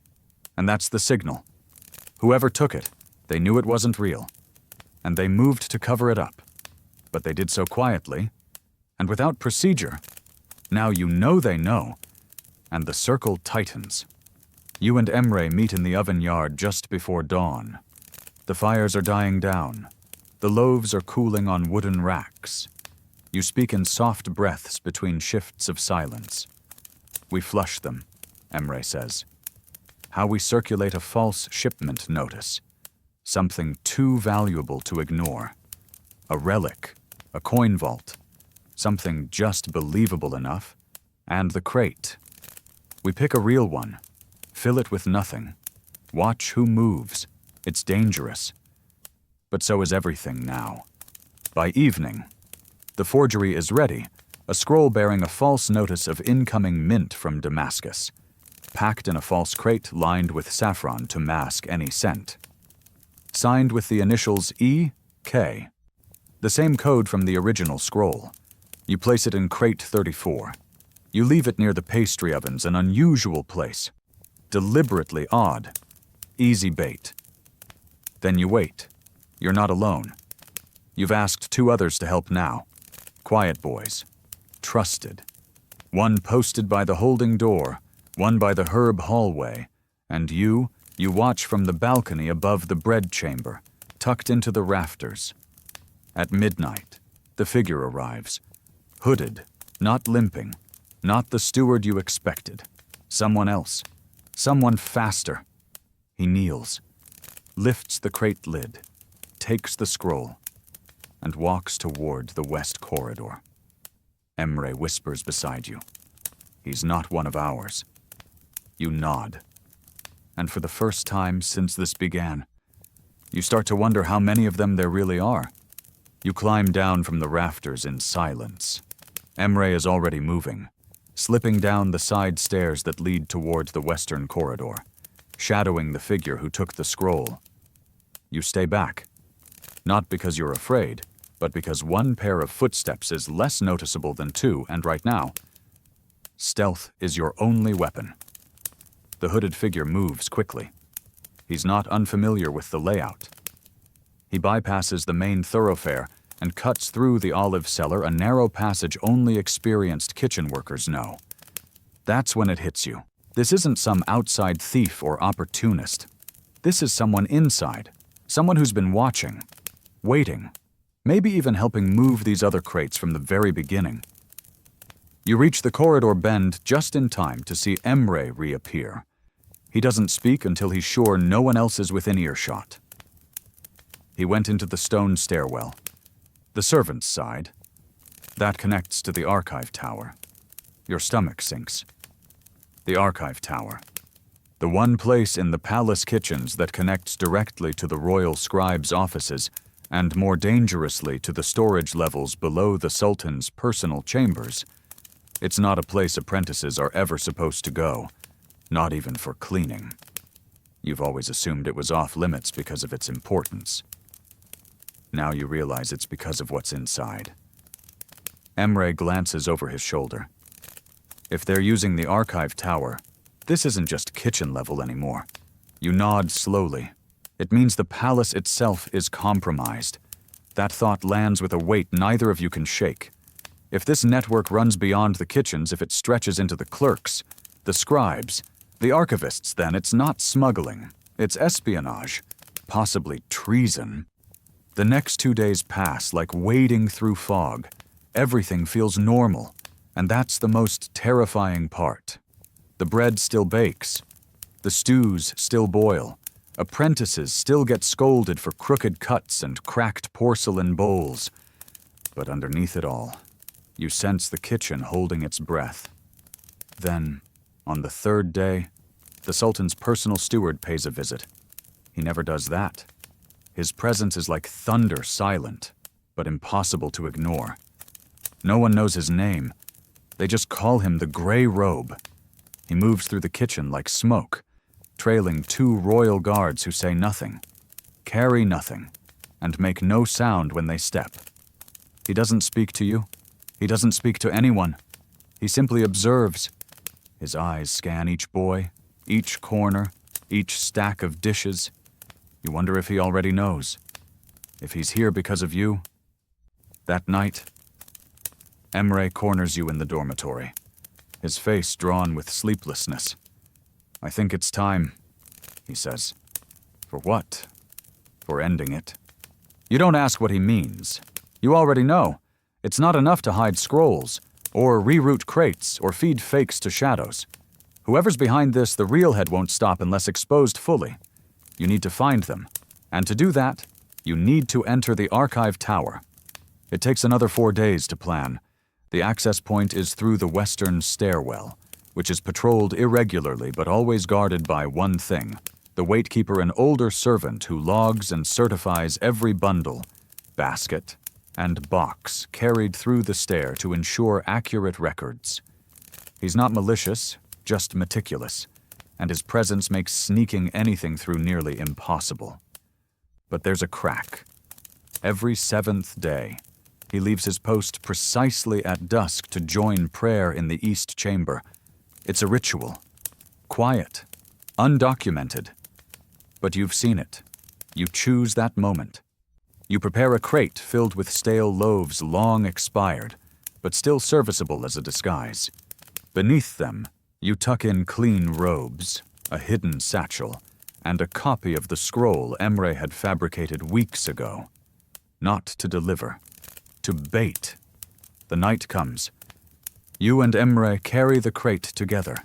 And that's the signal. Whoever took it, they knew it wasn't real. And they moved to cover it up. But they did so quietly, and without procedure. Now you know they know, and the circle tightens. You and Emre meet in the oven yard just before dawn. The fires are dying down. The loaves are cooling on wooden racks. You speak in soft breaths between shifts of silence. "We flush them," Emre says. "How we circulate a false shipment notice. Something too valuable to ignore. A relic, a coin vault. Something just believable enough. And the crate. We pick a real one. Fill it with nothing. Watch who moves. It's dangerous. But so is everything now. By evening, the forgery is ready, a scroll bearing a false notice of incoming mint from Damascus, packed in a false crate lined with saffron to mask any scent. Signed with the initials E.K., the same code from the original scroll. You place it in crate 34. You leave it near the pastry ovens, an unusual place. Deliberately odd. Easy bait. Then you wait. You're not alone. You've asked 2 others to help now. Quiet boys. Trusted. One posted by the holding door, one by the herb hallway, and you watch from the balcony above the bread chamber, tucked into the rafters. At midnight, the figure arrives. Hooded, not limping, not the steward you expected. Someone else. Someone faster. He kneels, lifts the crate lid, takes the scroll, and walks toward the west corridor. Emre whispers beside you. He's not one of ours. You nod. And for the first time since this began, you start to wonder how many of them there really are. You climb down from the rafters in silence. Emre is already moving, slipping down the side stairs that lead toward the western corridor, shadowing the figure who took the scroll. You stay back, not because you're afraid, but because 1 pair of footsteps is less noticeable than 2, and right now, stealth is your only weapon. The hooded figure moves quickly. He's not unfamiliar with the layout. He bypasses the main thoroughfare and cuts through the olive cellar, a narrow passage only experienced kitchen workers know. That's when it hits you. This isn't some outside thief or opportunist. This is someone inside, someone who's been watching, waiting, maybe even helping move these other crates from the very beginning. You reach the corridor bend just in time to see Emre reappear. He doesn't speak until he's sure no one else is within earshot. He went into the stone stairwell, the servant's side. That connects to the archive tower. Your stomach sinks. The archive tower. The one place in the palace kitchens that connects directly to the royal scribe's offices and more dangerously to the storage levels below the sultan's personal chambers. It's not a place apprentices are ever supposed to go, not even for cleaning. You've always assumed it was off limits because of its importance. Now you realize it's because of what's inside. Emre glances over his shoulder. If they're using the archive tower, this isn't just kitchen level anymore. You nod slowly. It means the palace itself is compromised. That thought lands with a weight neither of you can shake. If this network runs beyond the kitchens, if it stretches into the clerks, the scribes, the archivists, then it's not smuggling. It's espionage, possibly treason. The next 2 days pass like wading through fog. Everything feels normal, and that's the most terrifying part. The bread still bakes. The stews still boil. Apprentices still get scolded for crooked cuts and cracked porcelain bowls. But underneath it all, you sense the kitchen holding its breath. Then, on the 3rd day, the Sultan's personal steward pays a visit. He never does that. His presence is like thunder, silent, but impossible to ignore. No one knows his name. They just call him the Gray Robe. He moves through the kitchen like smoke, trailing 2 royal guards who say nothing, carry nothing, and make no sound when they step. He doesn't speak to you. He doesn't speak to anyone. He simply observes. His eyes scan each boy, each corner, each stack of dishes. You wonder if he already knows. If he's here because of you. That night, Emre corners you in the dormitory, his face drawn with sleeplessness. "I think it's time," he says. "For what?" "For ending it." You don't ask what he means. You already know. It's not enough to hide scrolls, or reroute crates, or feed fakes to shadows. Whoever's behind this, the real head won't stop unless exposed fully. You need to find them, and to do that, you need to enter the archive tower. It takes another 4 days to plan. The access point is through the western stairwell, which is patrolled irregularly but always guarded by one thing: the waitkeeper, an older servant who logs and certifies every bundle, basket, and box carried through the stair to ensure accurate records. He's not malicious, just meticulous, and his presence makes sneaking anything through nearly impossible. But there's a crack. Every 7th day, he leaves his post precisely at dusk to join prayer in the East Chamber. It's a ritual. Quiet. Undocumented. But you've seen it. You choose that moment. You prepare a crate filled with stale loaves long expired, but still serviceable as a disguise. Beneath them, you tuck in clean robes, a hidden satchel, and a copy of the scroll Emre had fabricated weeks ago. Not to deliver. To bait. The night comes. You and Emre carry the crate together,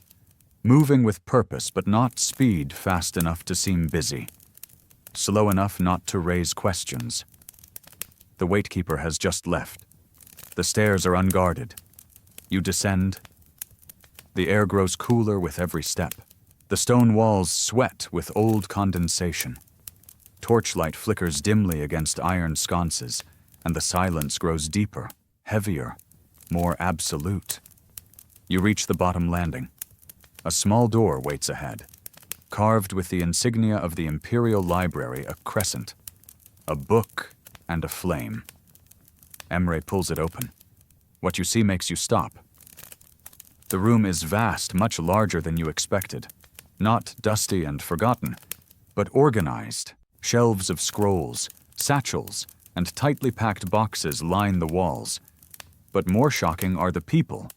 moving with purpose but not speed fast enough to seem busy, slow enough not to raise questions. The waitkeeper has just left. The stairs are unguarded. You descend. The air grows cooler with every step. The stone walls sweat with old condensation. Torchlight flickers dimly against iron sconces, and the silence grows deeper, heavier, more absolute. You reach the bottom landing. A small door waits ahead, carved with the insignia of the Imperial Library, a crescent, a book, and a flame. Emre pulls it open. What you see makes you stop. The room is vast, much larger than you expected. Not dusty and forgotten, but organized. Shelves of scrolls, satchels, and tightly packed boxes line the walls. But more shocking are the people,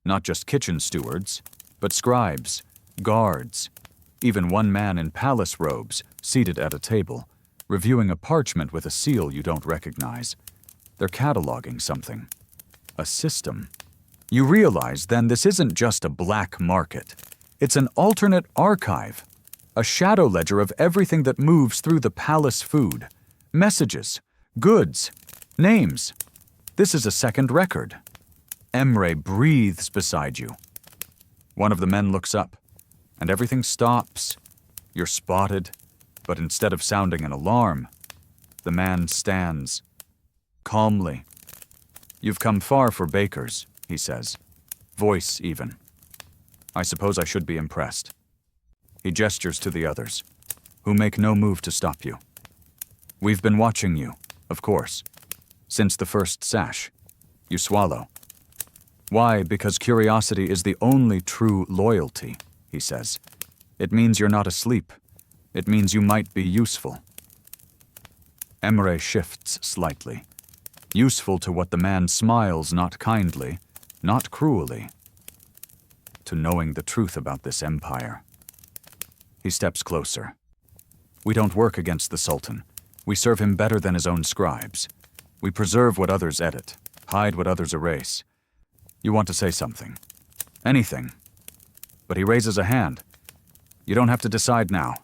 not just kitchen stewards, but scribes, guards, even one man in palace robes seated at a table, reviewing a parchment with a seal you don't recognize. They're cataloging something. A system. You realize then this isn't just a black market. It's an alternate archive, a shadow ledger of everything that moves through the palace food, messages, goods, names. This is a second record. Emre breathes beside you. One of the men looks up, and everything stops. You're spotted, but instead of sounding an alarm, the man stands, calmly. "You've come far for bakers," he says, voice even. "I suppose I should be impressed." He gestures to the others, who make no move to stop you. "We've been watching you, of course, since the first sash." You swallow. "Why? Because curiosity is the only true loyalty," he says. "It means you're not asleep. It means you might be useful." Emre shifts slightly. Useful to what the man smiles not kindly, not cruelly. To knowing the truth about this empire. He steps closer. "We don't work against the Sultan. We serve him better than his own scribes. We preserve what others edit, hide what others erase. You want to say something. Anything. But he raises a hand. You don't have to decide now.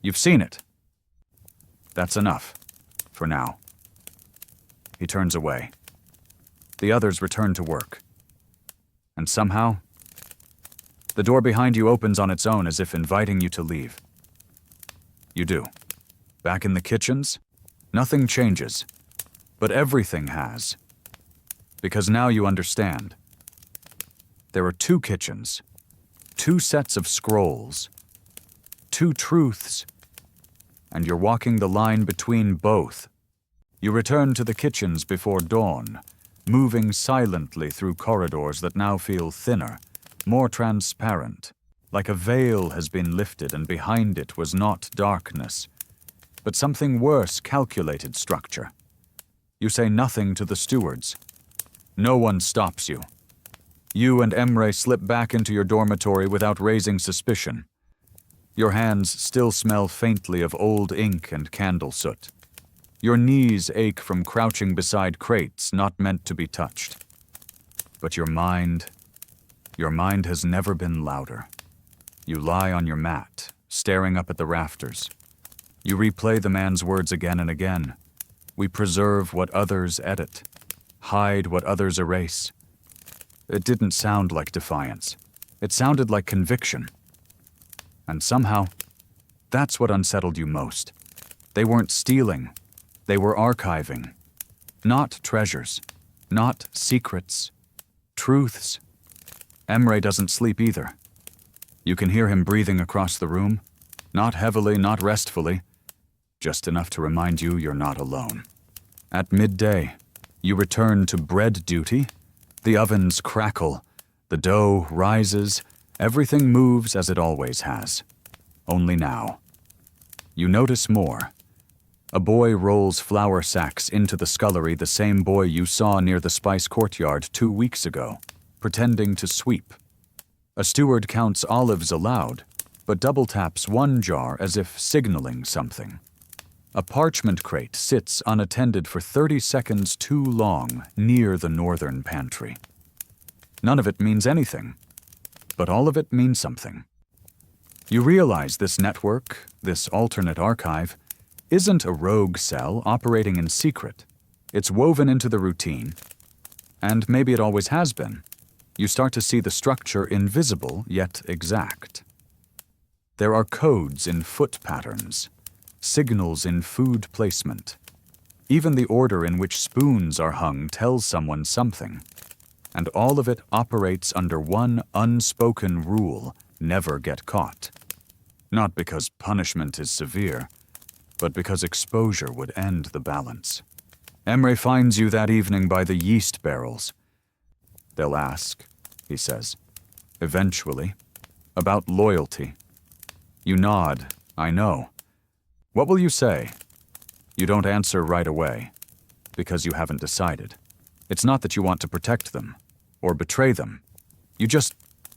You've seen it. That's enough. For now. He turns away. The others return to work. And somehow, the door behind you opens on its own as if inviting you to leave. You do. Back in the kitchens, nothing changes. But everything has. Because now you understand. There are two kitchens, two sets of scrolls, two truths, and you're walking the line between both. You return to the kitchens before dawn, moving silently through corridors that now feel thinner, more transparent, like a veil has been lifted and behind it was not darkness, but something worse, calculated structure. You say nothing to the stewards. No one stops you. You and Emre slip back into your dormitory without raising suspicion. Your hands still smell faintly of old ink and candle soot. Your knees ache from crouching beside crates not meant to be touched. But your mind has never been louder. You lie on your mat, staring up at the rafters. You replay the man's words again and again. We preserve what others edit, hide what others erase. It didn't sound like defiance. It sounded like conviction. And somehow, that's what unsettled you most. They weren't stealing. They were archiving. Not treasures. Not secrets. Truths. Emre doesn't sleep either. You can hear him breathing across the room. Not heavily, not restfully. Just enough to remind you you're not alone. At midday, you return to bread duty. The ovens crackle. The dough rises. Everything moves as it always has. Only now. You notice more. A boy rolls flour sacks into the scullery, the same boy you saw near the spice courtyard 2 weeks ago, pretending to sweep. A steward counts olives aloud, but double-taps one jar as if signaling something. A parchment crate sits unattended for 30 seconds too long near the northern pantry. None of it means anything, but all of it means something. You realize this network, this alternate archive, isn't a rogue cell operating in secret. It's woven into the routine, and maybe it always has been. You start to see the structure invisible yet exact. There are codes in foot patterns, signals in food placement. Even the order in which spoons are hung tells someone something. And all of it operates under one unspoken rule: never get caught. Not because punishment is severe, but because exposure would end the balance. Emre finds you that evening by the yeast barrels. They'll ask, he says, eventually, about loyalty. You nod, I know. What will you say? You don't answer right away, because you haven't decided. It's not that you want to protect them, or betray them. You just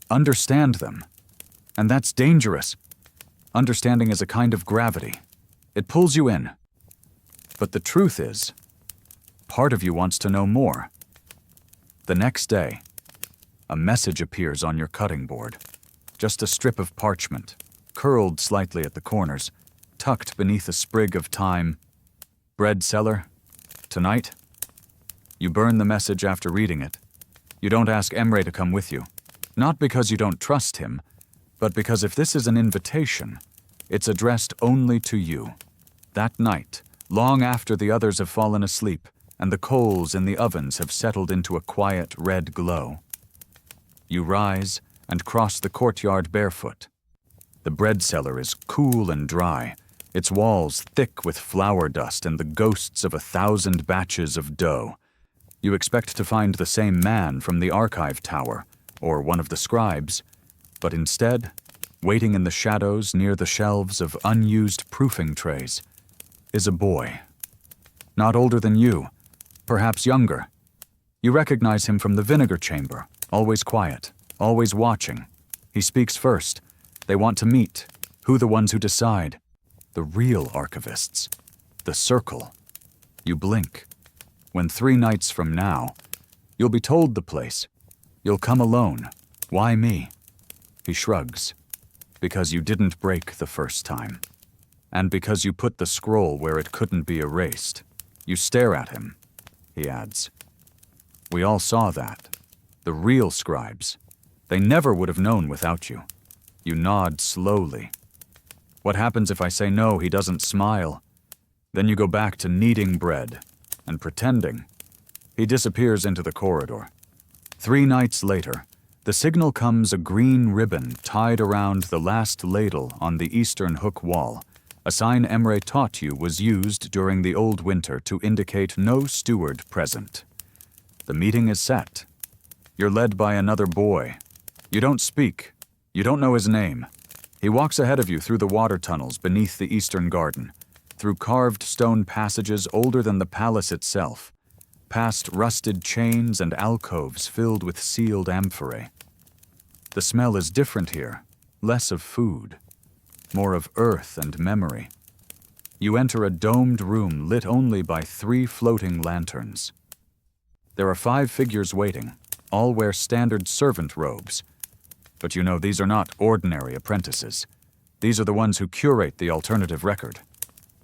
understand them. And that's dangerous. Understanding is a kind of gravity. It pulls you in. But the truth is, part of you wants to know more. The next day, a message appears on your cutting board. Just a strip of parchment, curled slightly at the corners, tucked beneath a sprig of thyme. Bread seller, tonight? You burn the message after reading it. You don't ask Emre to come with you. Not because you don't trust him, but because if this is an invitation, it's addressed only to you. That night, long after the others have fallen asleep and the coals in the ovens have settled into a quiet red glow. You rise and cross the courtyard barefoot. The bread cellar is cool and dry, its walls thick with flour dust and the ghosts of 1,000 batches of dough. You expect to find the same man from the archive tower, or one of the scribes, but instead, waiting in the shadows near the shelves of unused proofing trays, is a boy. Not older than you, perhaps younger. You recognize him from the vinegar chamber, always quiet, always watching. He speaks first. They want to meet. Who the ones who decide? The real archivists. The circle. You blink. When 3 nights from now, you'll be told the place. You'll come alone. Why me? He shrugs. Because you didn't break the first time. And because you put the scroll where it couldn't be erased. You stare at him, he adds. We all saw that. The real scribes. They never would have known without you. You nod slowly. What happens if I say no? He doesn't smile. Then you go back to kneading bread and pretending. He disappears into the corridor. 3 nights later, the signal comes a green ribbon tied around the last ladle on the eastern hook wall, a sign Emre taught you was used during the old winter to indicate no steward present. The meeting is set. You're led by another boy. You don't speak. You don't know his name. He walks ahead of you through the water tunnels beneath the eastern garden, through carved stone passages older than the palace itself, past rusted chains and alcoves filled with sealed amphorae. The smell is different here, less of food, more of earth and memory. You enter a domed room lit only by 3 floating lanterns. There are 5 figures waiting, all wear standard servant robes. But you know these are not ordinary apprentices. These are the ones who curate the alternative record,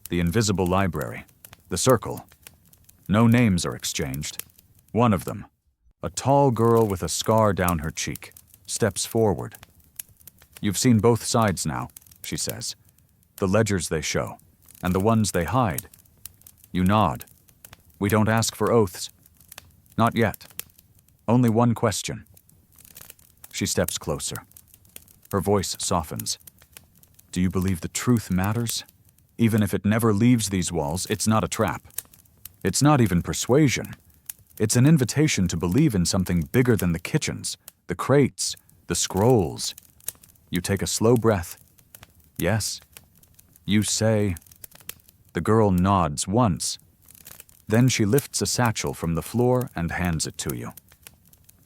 the invisible library, the circle. No names are exchanged. One of them, a tall girl with a scar down her cheek, steps forward. You've seen both sides now, she says. The ledgers they show, and the ones they hide. You nod. We don't ask for oaths. Not yet. Only one question. She steps closer. Her voice softens. Do you believe the truth matters? Even if it never leaves these walls, it's not a trap. It's not even persuasion. It's an invitation to believe in something bigger than the kitchens, the crates, the scrolls. You take a slow breath. Yes. You say. The girl nods once. Then she lifts a satchel from the floor and hands it to you.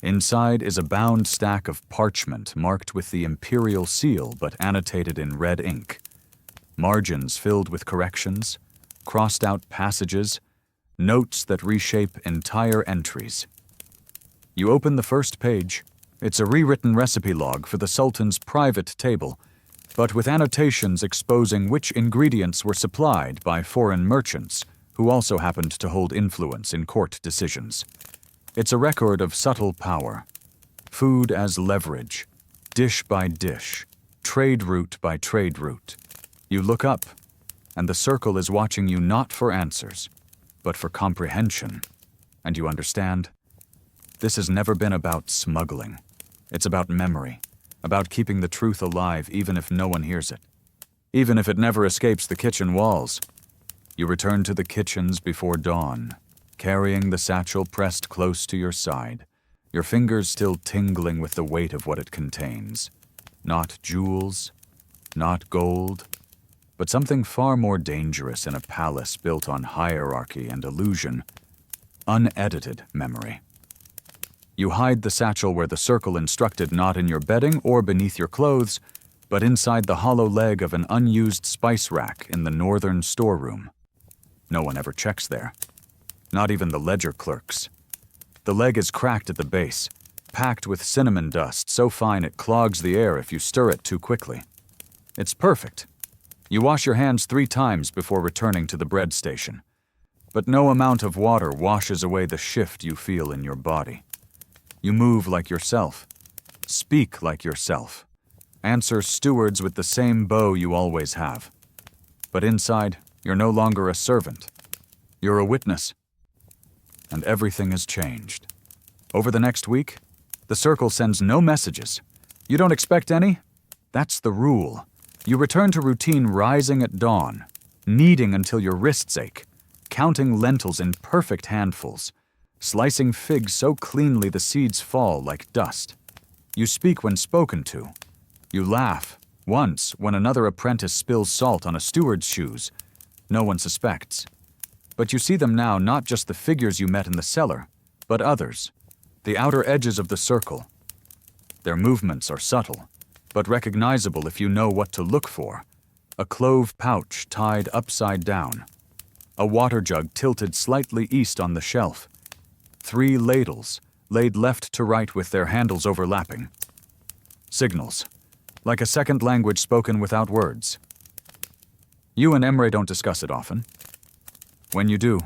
Inside is a bound stack of parchment marked with the imperial seal but annotated in red ink. Margins filled with corrections, crossed out passages, notes that reshape entire entries. You open the first page. It's a rewritten recipe log for the Sultan's private table, but with annotations exposing which ingredients were supplied by foreign merchants who also happened to hold influence in court decisions. It's a record of subtle power, food as leverage, dish by dish, trade route by trade route. You look up, and the circle is watching you not for answers, but for comprehension. And you understand? This has never been about smuggling. It's about memory, about keeping the truth alive even if no one hears it, even if it never escapes the kitchen walls. You return to the kitchens before dawn, carrying the satchel pressed close to your side, your fingers still tingling with the weight of what it contains. Not jewels, not gold, but something far more dangerous in a palace built on hierarchy and illusion, unedited memory. You hide the satchel where the circle instructed, not in your bedding or beneath your clothes, but inside the hollow leg of an unused spice rack in the northern storeroom. No one ever checks there. Not even the ledger clerks. The leg is cracked at the base, packed with cinnamon dust so fine it clogs the air if you stir it too quickly. It's perfect. You wash your hands 3 times before returning to the bread station. But no amount of water washes away the shift you feel in your body. You move like yourself. Speak like yourself. Answer stewards with the same bow you always have. But inside, you're no longer a servant. You're a witness. And everything has changed. Over the next week, the circle sends no messages. You don't expect any? That's the rule. You return to routine rising at dawn, kneading until your wrists ache, counting lentils in perfect handfuls, slicing figs so cleanly the seeds fall like dust. You speak when spoken to. You laugh, once when another apprentice spills salt on a steward's shoes. No one suspects. But you see them now, not just the figures you met in the cellar, but others, the outer edges of the circle. Their movements are subtle, but recognizable if you know what to look for. A clove pouch tied upside down. a water jug tilted slightly east on the shelf. 3 ladles, laid left to right with their handles overlapping. Signals, like a second language spoken without words. You and Emre don't discuss it often. When you do,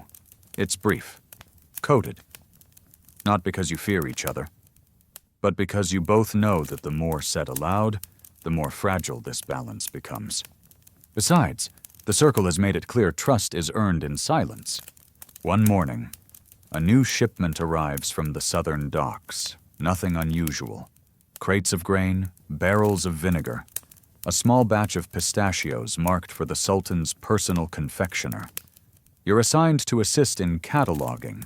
it's brief, coded. Not because you fear each other, but because you both know that the more said aloud, the more fragile this balance becomes. Besides, the circle has made it clear trust is earned in silence. One morning, a new shipment arrives from the southern docks. Nothing unusual. Crates of grain, barrels of vinegar, a small batch of pistachios marked for the Sultan's personal confectioner. You're assigned to assist in cataloging.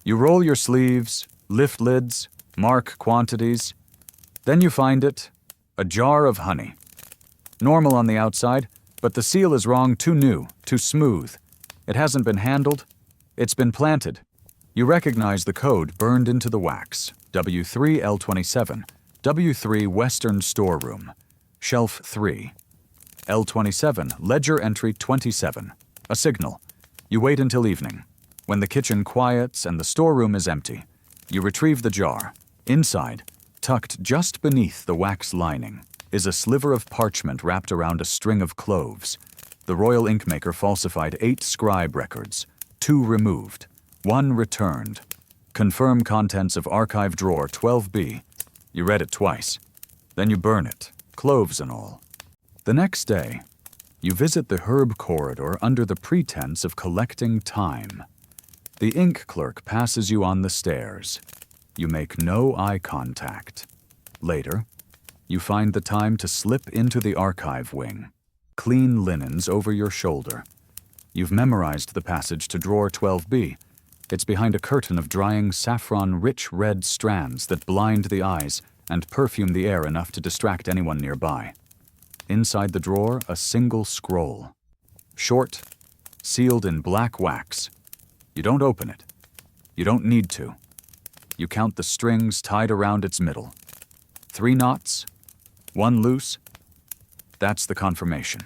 You roll your sleeves, lift lids, mark quantities. Then you find it, a jar of honey. Normal on the outside, but the seal is wrong, too new, too smooth. It hasn't been handled. It's been planted. You recognize the code burned into the wax. W3L27, W3 Western Storeroom, Shelf 3. L27, Ledger Entry 27. A signal. You wait until evening. When the kitchen quiets and the storeroom is empty, you retrieve the jar. Inside, tucked just beneath the wax lining, is a sliver of parchment wrapped around a string of cloves. The royal inkmaker falsified 8 scribe records, 2 removed, 1 returned. Confirm contents of archive drawer 12B. You read it twice. Then you burn it, cloves and all. The next day, you visit the herb corridor under the pretense of collecting time. The ink clerk passes you on the stairs. You make no eye contact. Later, you find the time to slip into the archive wing. Clean linens over your shoulder. You've memorized the passage to drawer 12B. It's behind a curtain of drying saffron-rich red strands that blind the eyes and perfume the air enough to distract anyone nearby. Inside the drawer, a single scroll. Short, sealed in black wax. You don't open it. You don't need to. You count the strings tied around its middle. 3 knots, 1 loose. That's the confirmation.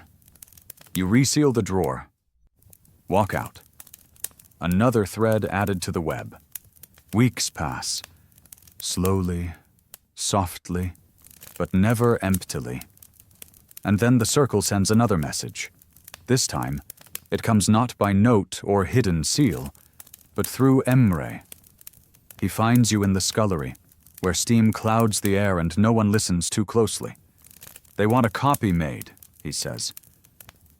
You reseal the drawer. Walk out. Another thread added to the web. Weeks pass. Slowly, softly, but never emptily. And then the circle sends another message. This time, it comes not by note or hidden seal, but through Emre. He finds you in the scullery, where steam clouds the air and no one listens too closely. They want a copy made, he says.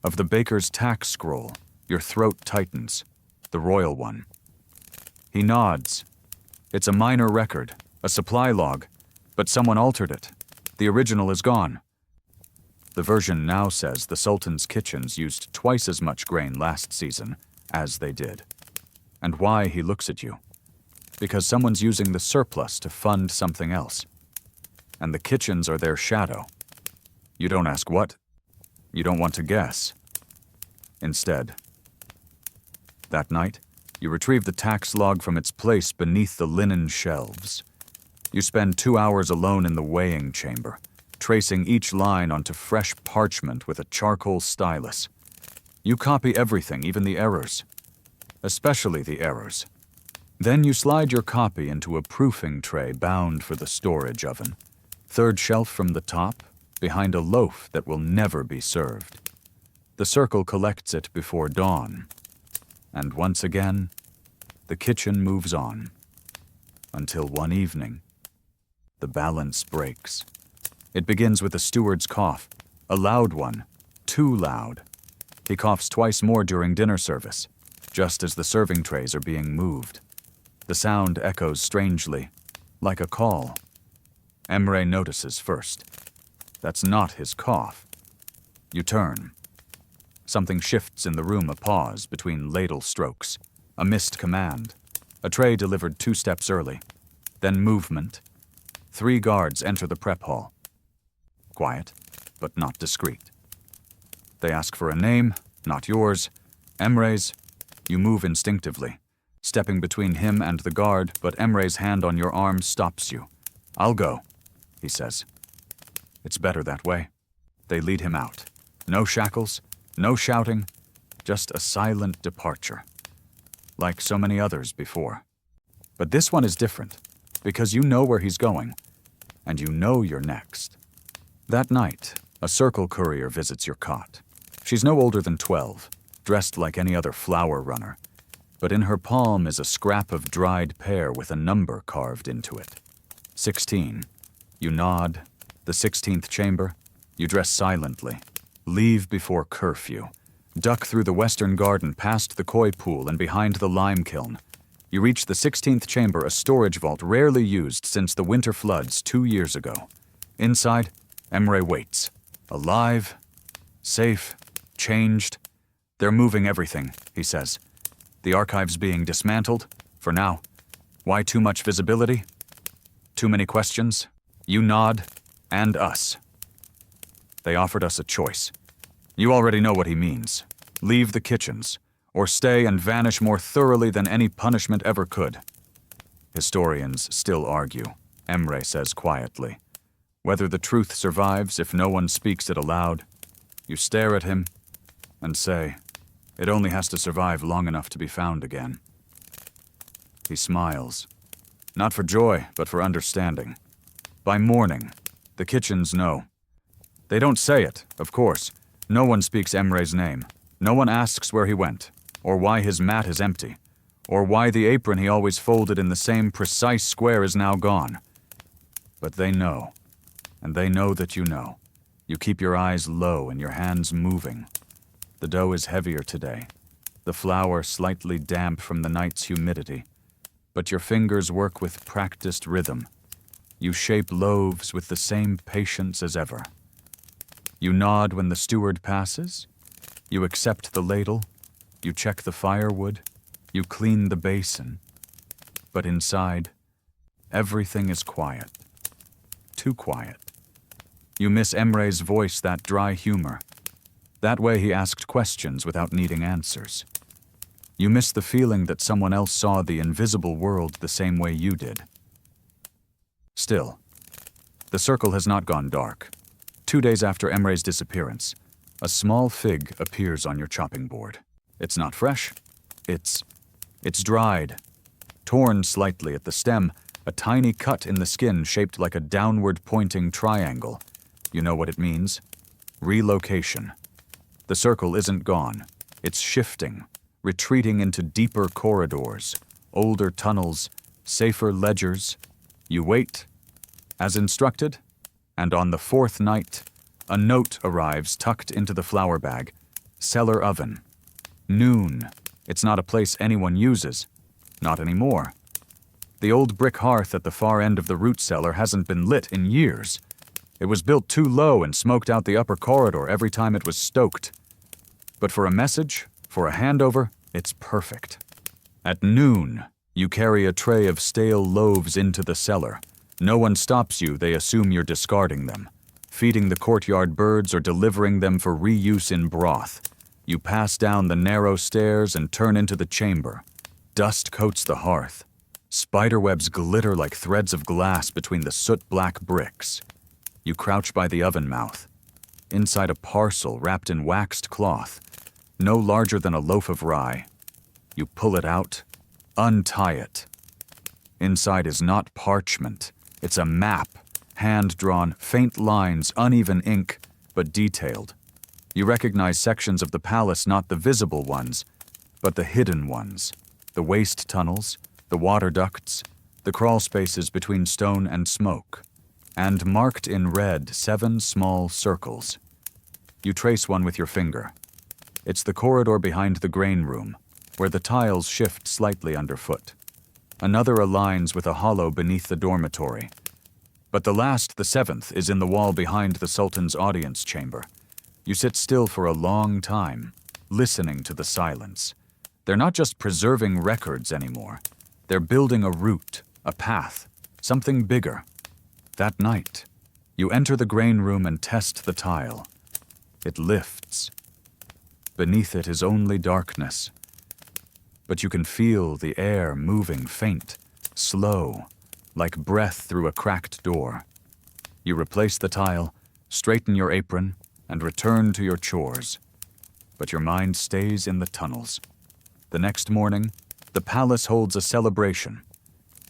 Of the baker's tax scroll, your throat tightens, the royal one. He nods. It's a minor record, a supply log, but someone altered it. The original is gone. The version now says the Sultan's kitchens used twice as much grain last season as they did. And why, he looks at you. Because someone's using the surplus to fund something else. And the kitchens are their shadow. You don't ask what. You don't want to guess. Instead, that night, you retrieve the tax log from its place beneath the linen shelves. You spend 2 hours alone in the weighing chamber, tracing each line onto fresh parchment with a charcoal stylus. You copy everything, even the errors. Especially the errors. Then you slide your copy into a proofing tray bound for the storage oven. 3rd shelf from the top, behind a loaf that will never be served. The circle collects it before dawn. And once again, the kitchen moves on. Until one evening, the balance breaks. It begins with a steward's cough, a loud one, too loud. He coughs twice more during dinner service, just as the serving trays are being moved. The sound echoes strangely, like a call. Emre notices first. That's not his cough. You turn. Something shifts in the room, a pause between ladle strokes, a missed command, a tray delivered 2 steps early, then movement. 3 guards enter the prep hall. Quiet, but not discreet. They ask for a name, not yours, Emre's. You move instinctively, stepping between him and the guard, but Emre's hand on your arm stops you. I'll go, he says. It's better that way. They lead him out. No shackles, no shouting, just a silent departure, like so many others before. But this one is different, because you know where he's going, and you know you're next. That night, a circle courier visits your cot. She's no older than 12, dressed like any other flower runner, but in her palm is a scrap of dried pear with a number carved into it. 16. You nod. The 16th chamber. You dress silently. Leave before curfew. Duck through the western garden past the koi pool and behind the lime kiln. You reach the 16th chamber, a storage vault rarely used since the winter floods 2 years ago. Inside, Emre waits. Alive, safe, changed. They're moving everything, he says. The archive's being dismantled, for now. Why too much visibility? Too many questions? You nod, and us. They offered us a choice. You already know what he means. Leave the kitchens, or stay and vanish more thoroughly than any punishment ever could. Historians still argue, Emre says quietly. Whether the truth survives if no one speaks it aloud. You stare at him and say, it only has to survive long enough to be found again. He smiles. Not for joy, but for understanding. By morning, the kitchens know. They don't say it, of course. No one speaks Emre's name. No one asks where he went, or why his mat is empty, or why the apron he always folded in the same precise square is now gone. But they know, and they know that you know. You keep your eyes low and your hands moving. The dough is heavier today, the flour slightly damp from the night's humidity, but your fingers work with practiced rhythm. You shape loaves with the same patience as ever. You nod when the steward passes. You accept the ladle. You check the firewood. You clean the basin. But inside, everything is quiet. Too quiet. You miss Emre's voice, that dry humor. That way he asked questions without needing answers. You miss the feeling that someone else saw the invisible world the same way you did. Still, the circle has not gone dark. 2 days after Emre's disappearance, a small fig appears on your chopping board. It's not fresh. It's dried. Torn slightly at the stem, a tiny cut in the skin shaped like a downward-pointing triangle. You know what it means? Relocation. The circle isn't gone. It's shifting, retreating into deeper corridors, older tunnels, safer ledgers. You wait, as instructed, and on the 4th night, a note arrives tucked into the flour bag. Cellar oven. Noon. It's not a place anyone uses. Not anymore. The old brick hearth at the far end of the root cellar hasn't been lit in years. It was built too low and smoked out the upper corridor every time it was stoked. But for a message, for a handover, it's perfect. At noon, you carry a tray of stale loaves into the cellar. No one stops you, they assume you're discarding them, feeding the courtyard birds or delivering them for reuse in broth. You pass down the narrow stairs and turn into the chamber. Dust coats the hearth. Spiderwebs glitter like threads of glass between the soot-black bricks. You crouch by the oven mouth. Inside a parcel wrapped in waxed cloth, no larger than a loaf of rye. You pull it out, untie it. Inside is not parchment. It's a map, hand-drawn, faint lines, uneven ink, but detailed. You recognize sections of the palace, not the visible ones, but the hidden ones. The waste tunnels, the water ducts, the crawl spaces between stone and smoke. And marked in red 7 small circles. You trace one with your finger. It's the corridor behind the grain room, where the tiles shift slightly underfoot. Another aligns with a hollow beneath the dormitory. But the 7th, is in the wall behind the Sultan's audience chamber. You sit still for a long time, listening to the silence. They're not just preserving records anymore. They're building a route, a path, something bigger. That night, you enter the grain room and test the tile. It lifts. Beneath it is only darkness. But you can feel the air moving faint, slow, like breath through a cracked door. You replace the tile, straighten your apron, and return to your chores. but your mind stays in the tunnels. The next morning, the palace holds a celebration.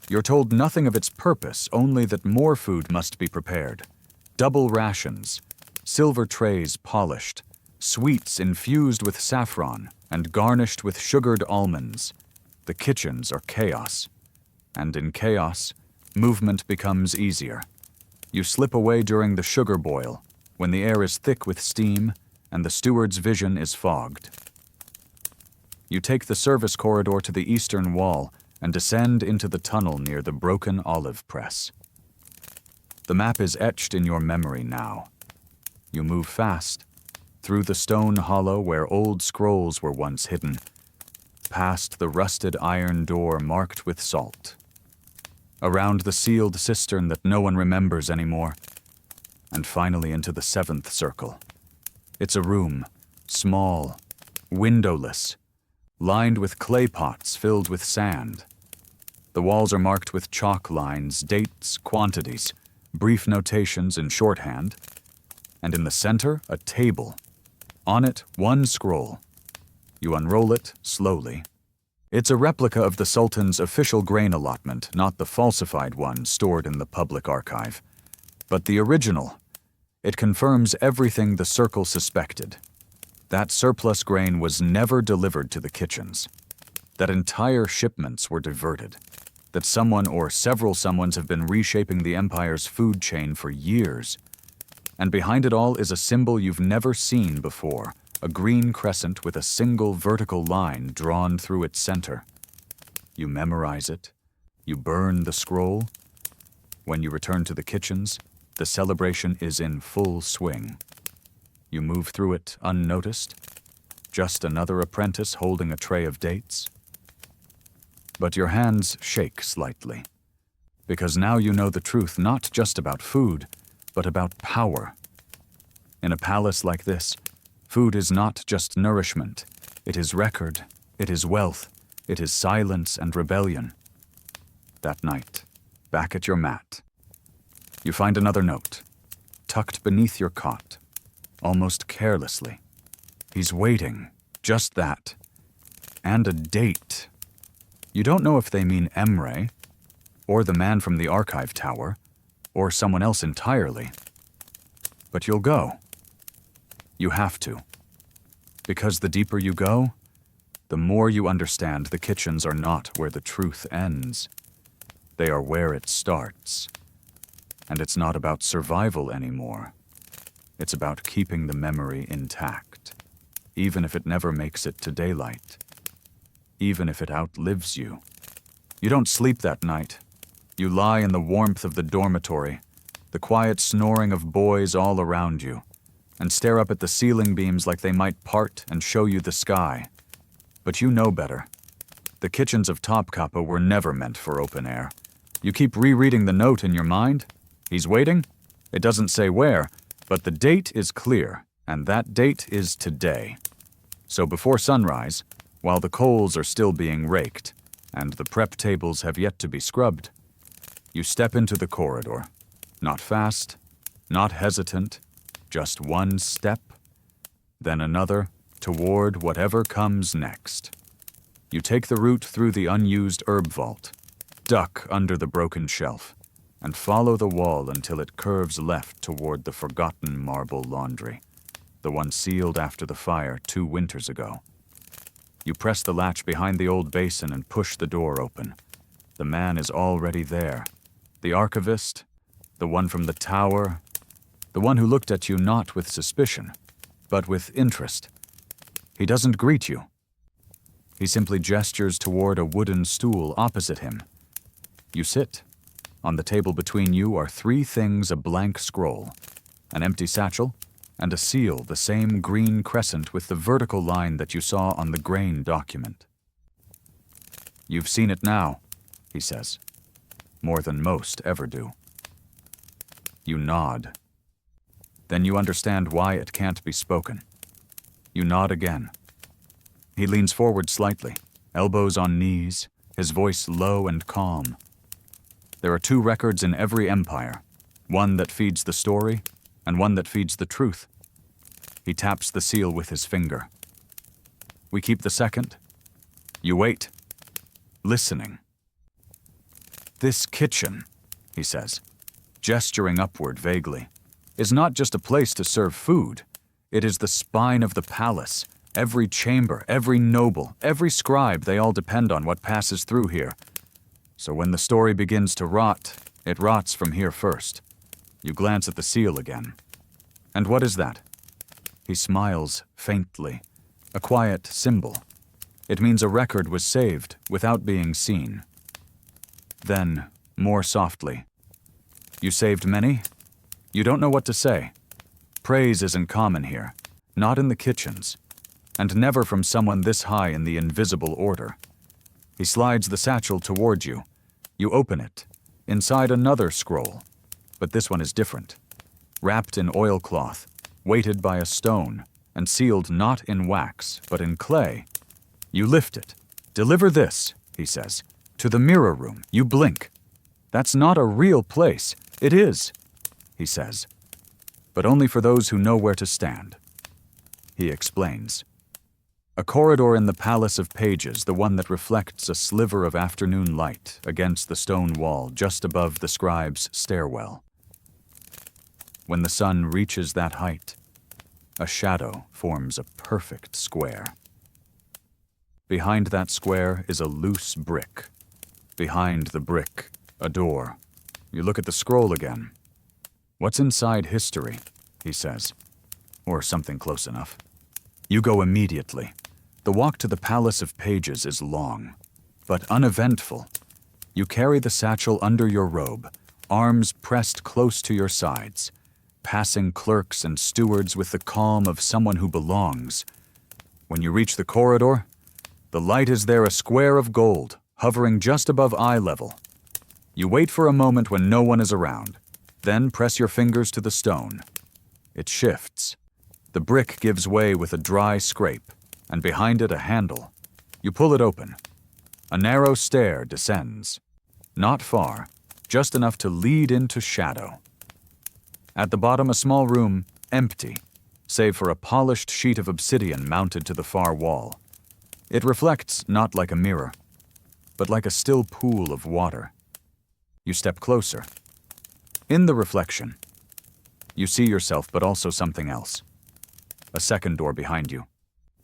You're told nothing of its purpose, only that more food must be prepared. Double rations, silver trays polished, sweets infused with saffron and garnished with sugared almonds. The kitchens are chaos. And in chaos, movement becomes easier. You slip away during the sugar boil, when the air is thick with steam and the steward's vision is fogged. You take the service corridor to the eastern wall and descend into the tunnel near the broken olive press. The map is etched in your memory now. You move fast, through the stone hollow where old scrolls were once hidden, past the rusted iron door marked with salt, around the sealed cistern that no one remembers anymore, and finally into the seventh circle. It's a room, small, windowless, lined with clay pots filled with sand. The walls are marked with chalk lines, dates, quantities, brief notations in shorthand, and in the center, a table. On it, one scroll. You unroll it slowly. It's a replica of the Sultan's official grain allotment, not the falsified one stored in the public archive, but the original. It confirms everything the circle suspected. That surplus grain was never delivered to the kitchens. That entire shipments were diverted. That someone or several someones have been reshaping the empire's food chain for years. And behind it all is a symbol you've never seen before, a green crescent with a single vertical line drawn through its center. You memorize it. You burn the scroll. When you return to the kitchens, the celebration is in full swing. You move through it unnoticed, just another apprentice holding a tray of dates. But your hands shake slightly, because now you know the truth not just about food, but about power. In a palace like this, food is not just nourishment. It is record, it is wealth, it is silence and rebellion. That night, back at your mat, you find another note, tucked beneath your cot, almost carelessly. He's waiting, just that. And a date. You don't know if they mean Emre, or the man from the archive tower, or someone else entirely. But you'll go. You have to. Because the deeper you go, the more you understand the kitchens are not where the truth ends. They are where it starts. And it's not about survival anymore. It's about keeping the memory intact, even if it never makes it to daylight, even if it outlives you. You don't sleep that night. You lie in the warmth of the dormitory, the quiet snoring of boys all around you, and stare up at the ceiling beams like they might part and show you the sky. But you know better. The kitchens of Topkapı were never meant for open air. You keep rereading the note in your mind. He's waiting. It doesn't say where, but the date is clear, and that date is today. So before sunrise, while the coals are still being raked, and the prep tables have yet to be scrubbed, you step into the corridor. Not fast, not hesitant, just one step, then another, toward whatever comes next. You take the route through the unused herb vault, duck under the broken shelf, and follow the wall until it curves left toward the forgotten marble laundry, the one sealed after the fire 2 winters ago. You press the latch behind the old basin and push the door open. The man is already there. The archivist, the one from the tower, the one who looked at you not with suspicion, but with interest. He doesn't greet you. He simply gestures toward a wooden stool opposite him. You sit. On the table between you are 3 things: a blank scroll, an empty satchel, and a seal the same green crescent with the vertical line that you saw on the grain document. You've seen it now, he says, more than most ever do. You nod. Then you understand why it can't be spoken. You nod again. He leans forward slightly, elbows on knees, his voice low and calm. There are 2 records in every empire, one that feeds the story and one that feeds the truth. He taps the seal with his finger. We keep the second. You wait, listening. This kitchen, he says, gesturing upward vaguely, is not just a place to serve food. It is the spine of the palace. Every chamber, every noble, every scribe, they all depend on what passes through here. So when the story begins to rot, it rots from here first. You glance at the seal again. And what is that? He smiles faintly. A quiet symbol. It means a record was saved without being seen. Then, more softly. You saved many? You don't know what to say. Praise isn't common here, not in the kitchens, and never from someone this high in the invisible order. He slides the satchel toward you. You open it. Inside another scroll, but this one is different. Wrapped in oilcloth, weighted by a stone, and sealed not in wax, but in clay. You lift it. Deliver this, he says, to the mirror room. You blink. That's not a real place. It is, he says, but only for those who know where to stand. He explains. A corridor in the Palace of Pages, the one that reflects a sliver of afternoon light against the stone wall just above the scribe's stairwell. When the sun reaches that height, a shadow forms a perfect square. Behind that square is a loose brick. Behind the brick, a door. You look at the scroll again. What's inside history, he says, or something close enough. You go immediately. The walk to the Palace of Pages is long, but uneventful. You carry the satchel under your robe, arms pressed close to your sides, passing clerks and stewards with the calm of someone who belongs. When you reach the corridor, the light is there, a square of gold, hovering just above eye level. You wait for a moment when no one is around, then press your fingers to the stone. It shifts. The brick gives way with a dry scrape, and behind it a handle. You pull it open. A narrow stair descends. Not far, just enough to lead into shadow. At the bottom, a small room, empty, save for a polished sheet of obsidian mounted to the far wall. It reflects not like a mirror, but like a still pool of water. You step closer. In the reflection, you see yourself, but also something else. A second door behind you.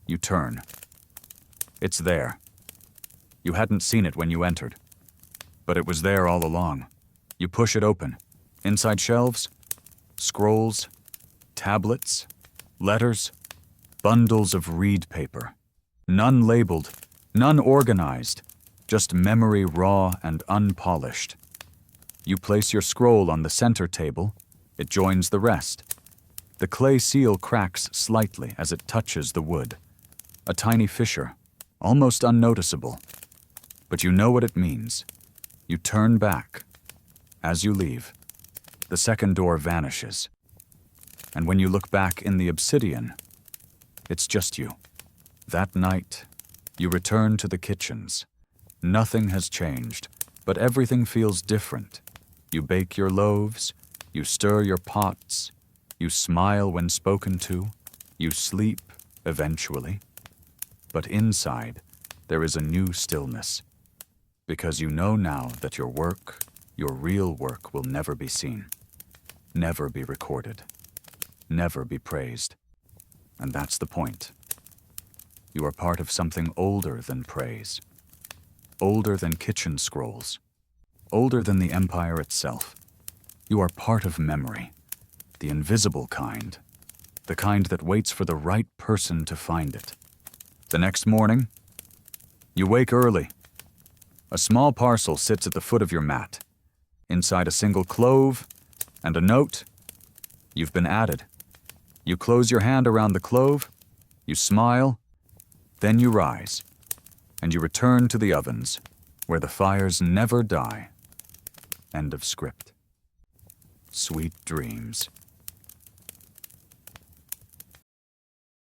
You turn. It's there. You hadn't seen it when you entered, but it was there all along. You push it open. Inside shelves, scrolls, tablets, letters, bundles of reed paper. None labeled, none organized, just memory raw and unpolished. You place your scroll on the center table. It joins the rest. The clay seal cracks slightly as it touches the wood. A tiny fissure, almost unnoticeable. But you know what it means. You turn back. As you leave, the second door vanishes. And when you look back in the obsidian, it's just you. That night, you return to the kitchens. Nothing has changed, but everything feels different. You bake your loaves, you stir your pots, you smile when spoken to, you sleep eventually. But inside, there is a new stillness, because you know now that your work, your real work, will never be seen, never be recorded, never be praised. And that's the point. You are part of something older than praise, older than kitchen scrolls, older than the empire itself. You are part of memory, the invisible kind, the kind that waits for the right person to find it. The next morning, you wake early. A small parcel sits at the foot of your mat. Inside a single clove and a note. You've been added. You close your hand around the clove, you smile, then you rise, and you return to the ovens, where the fires never die. End of script. Sweet dreams.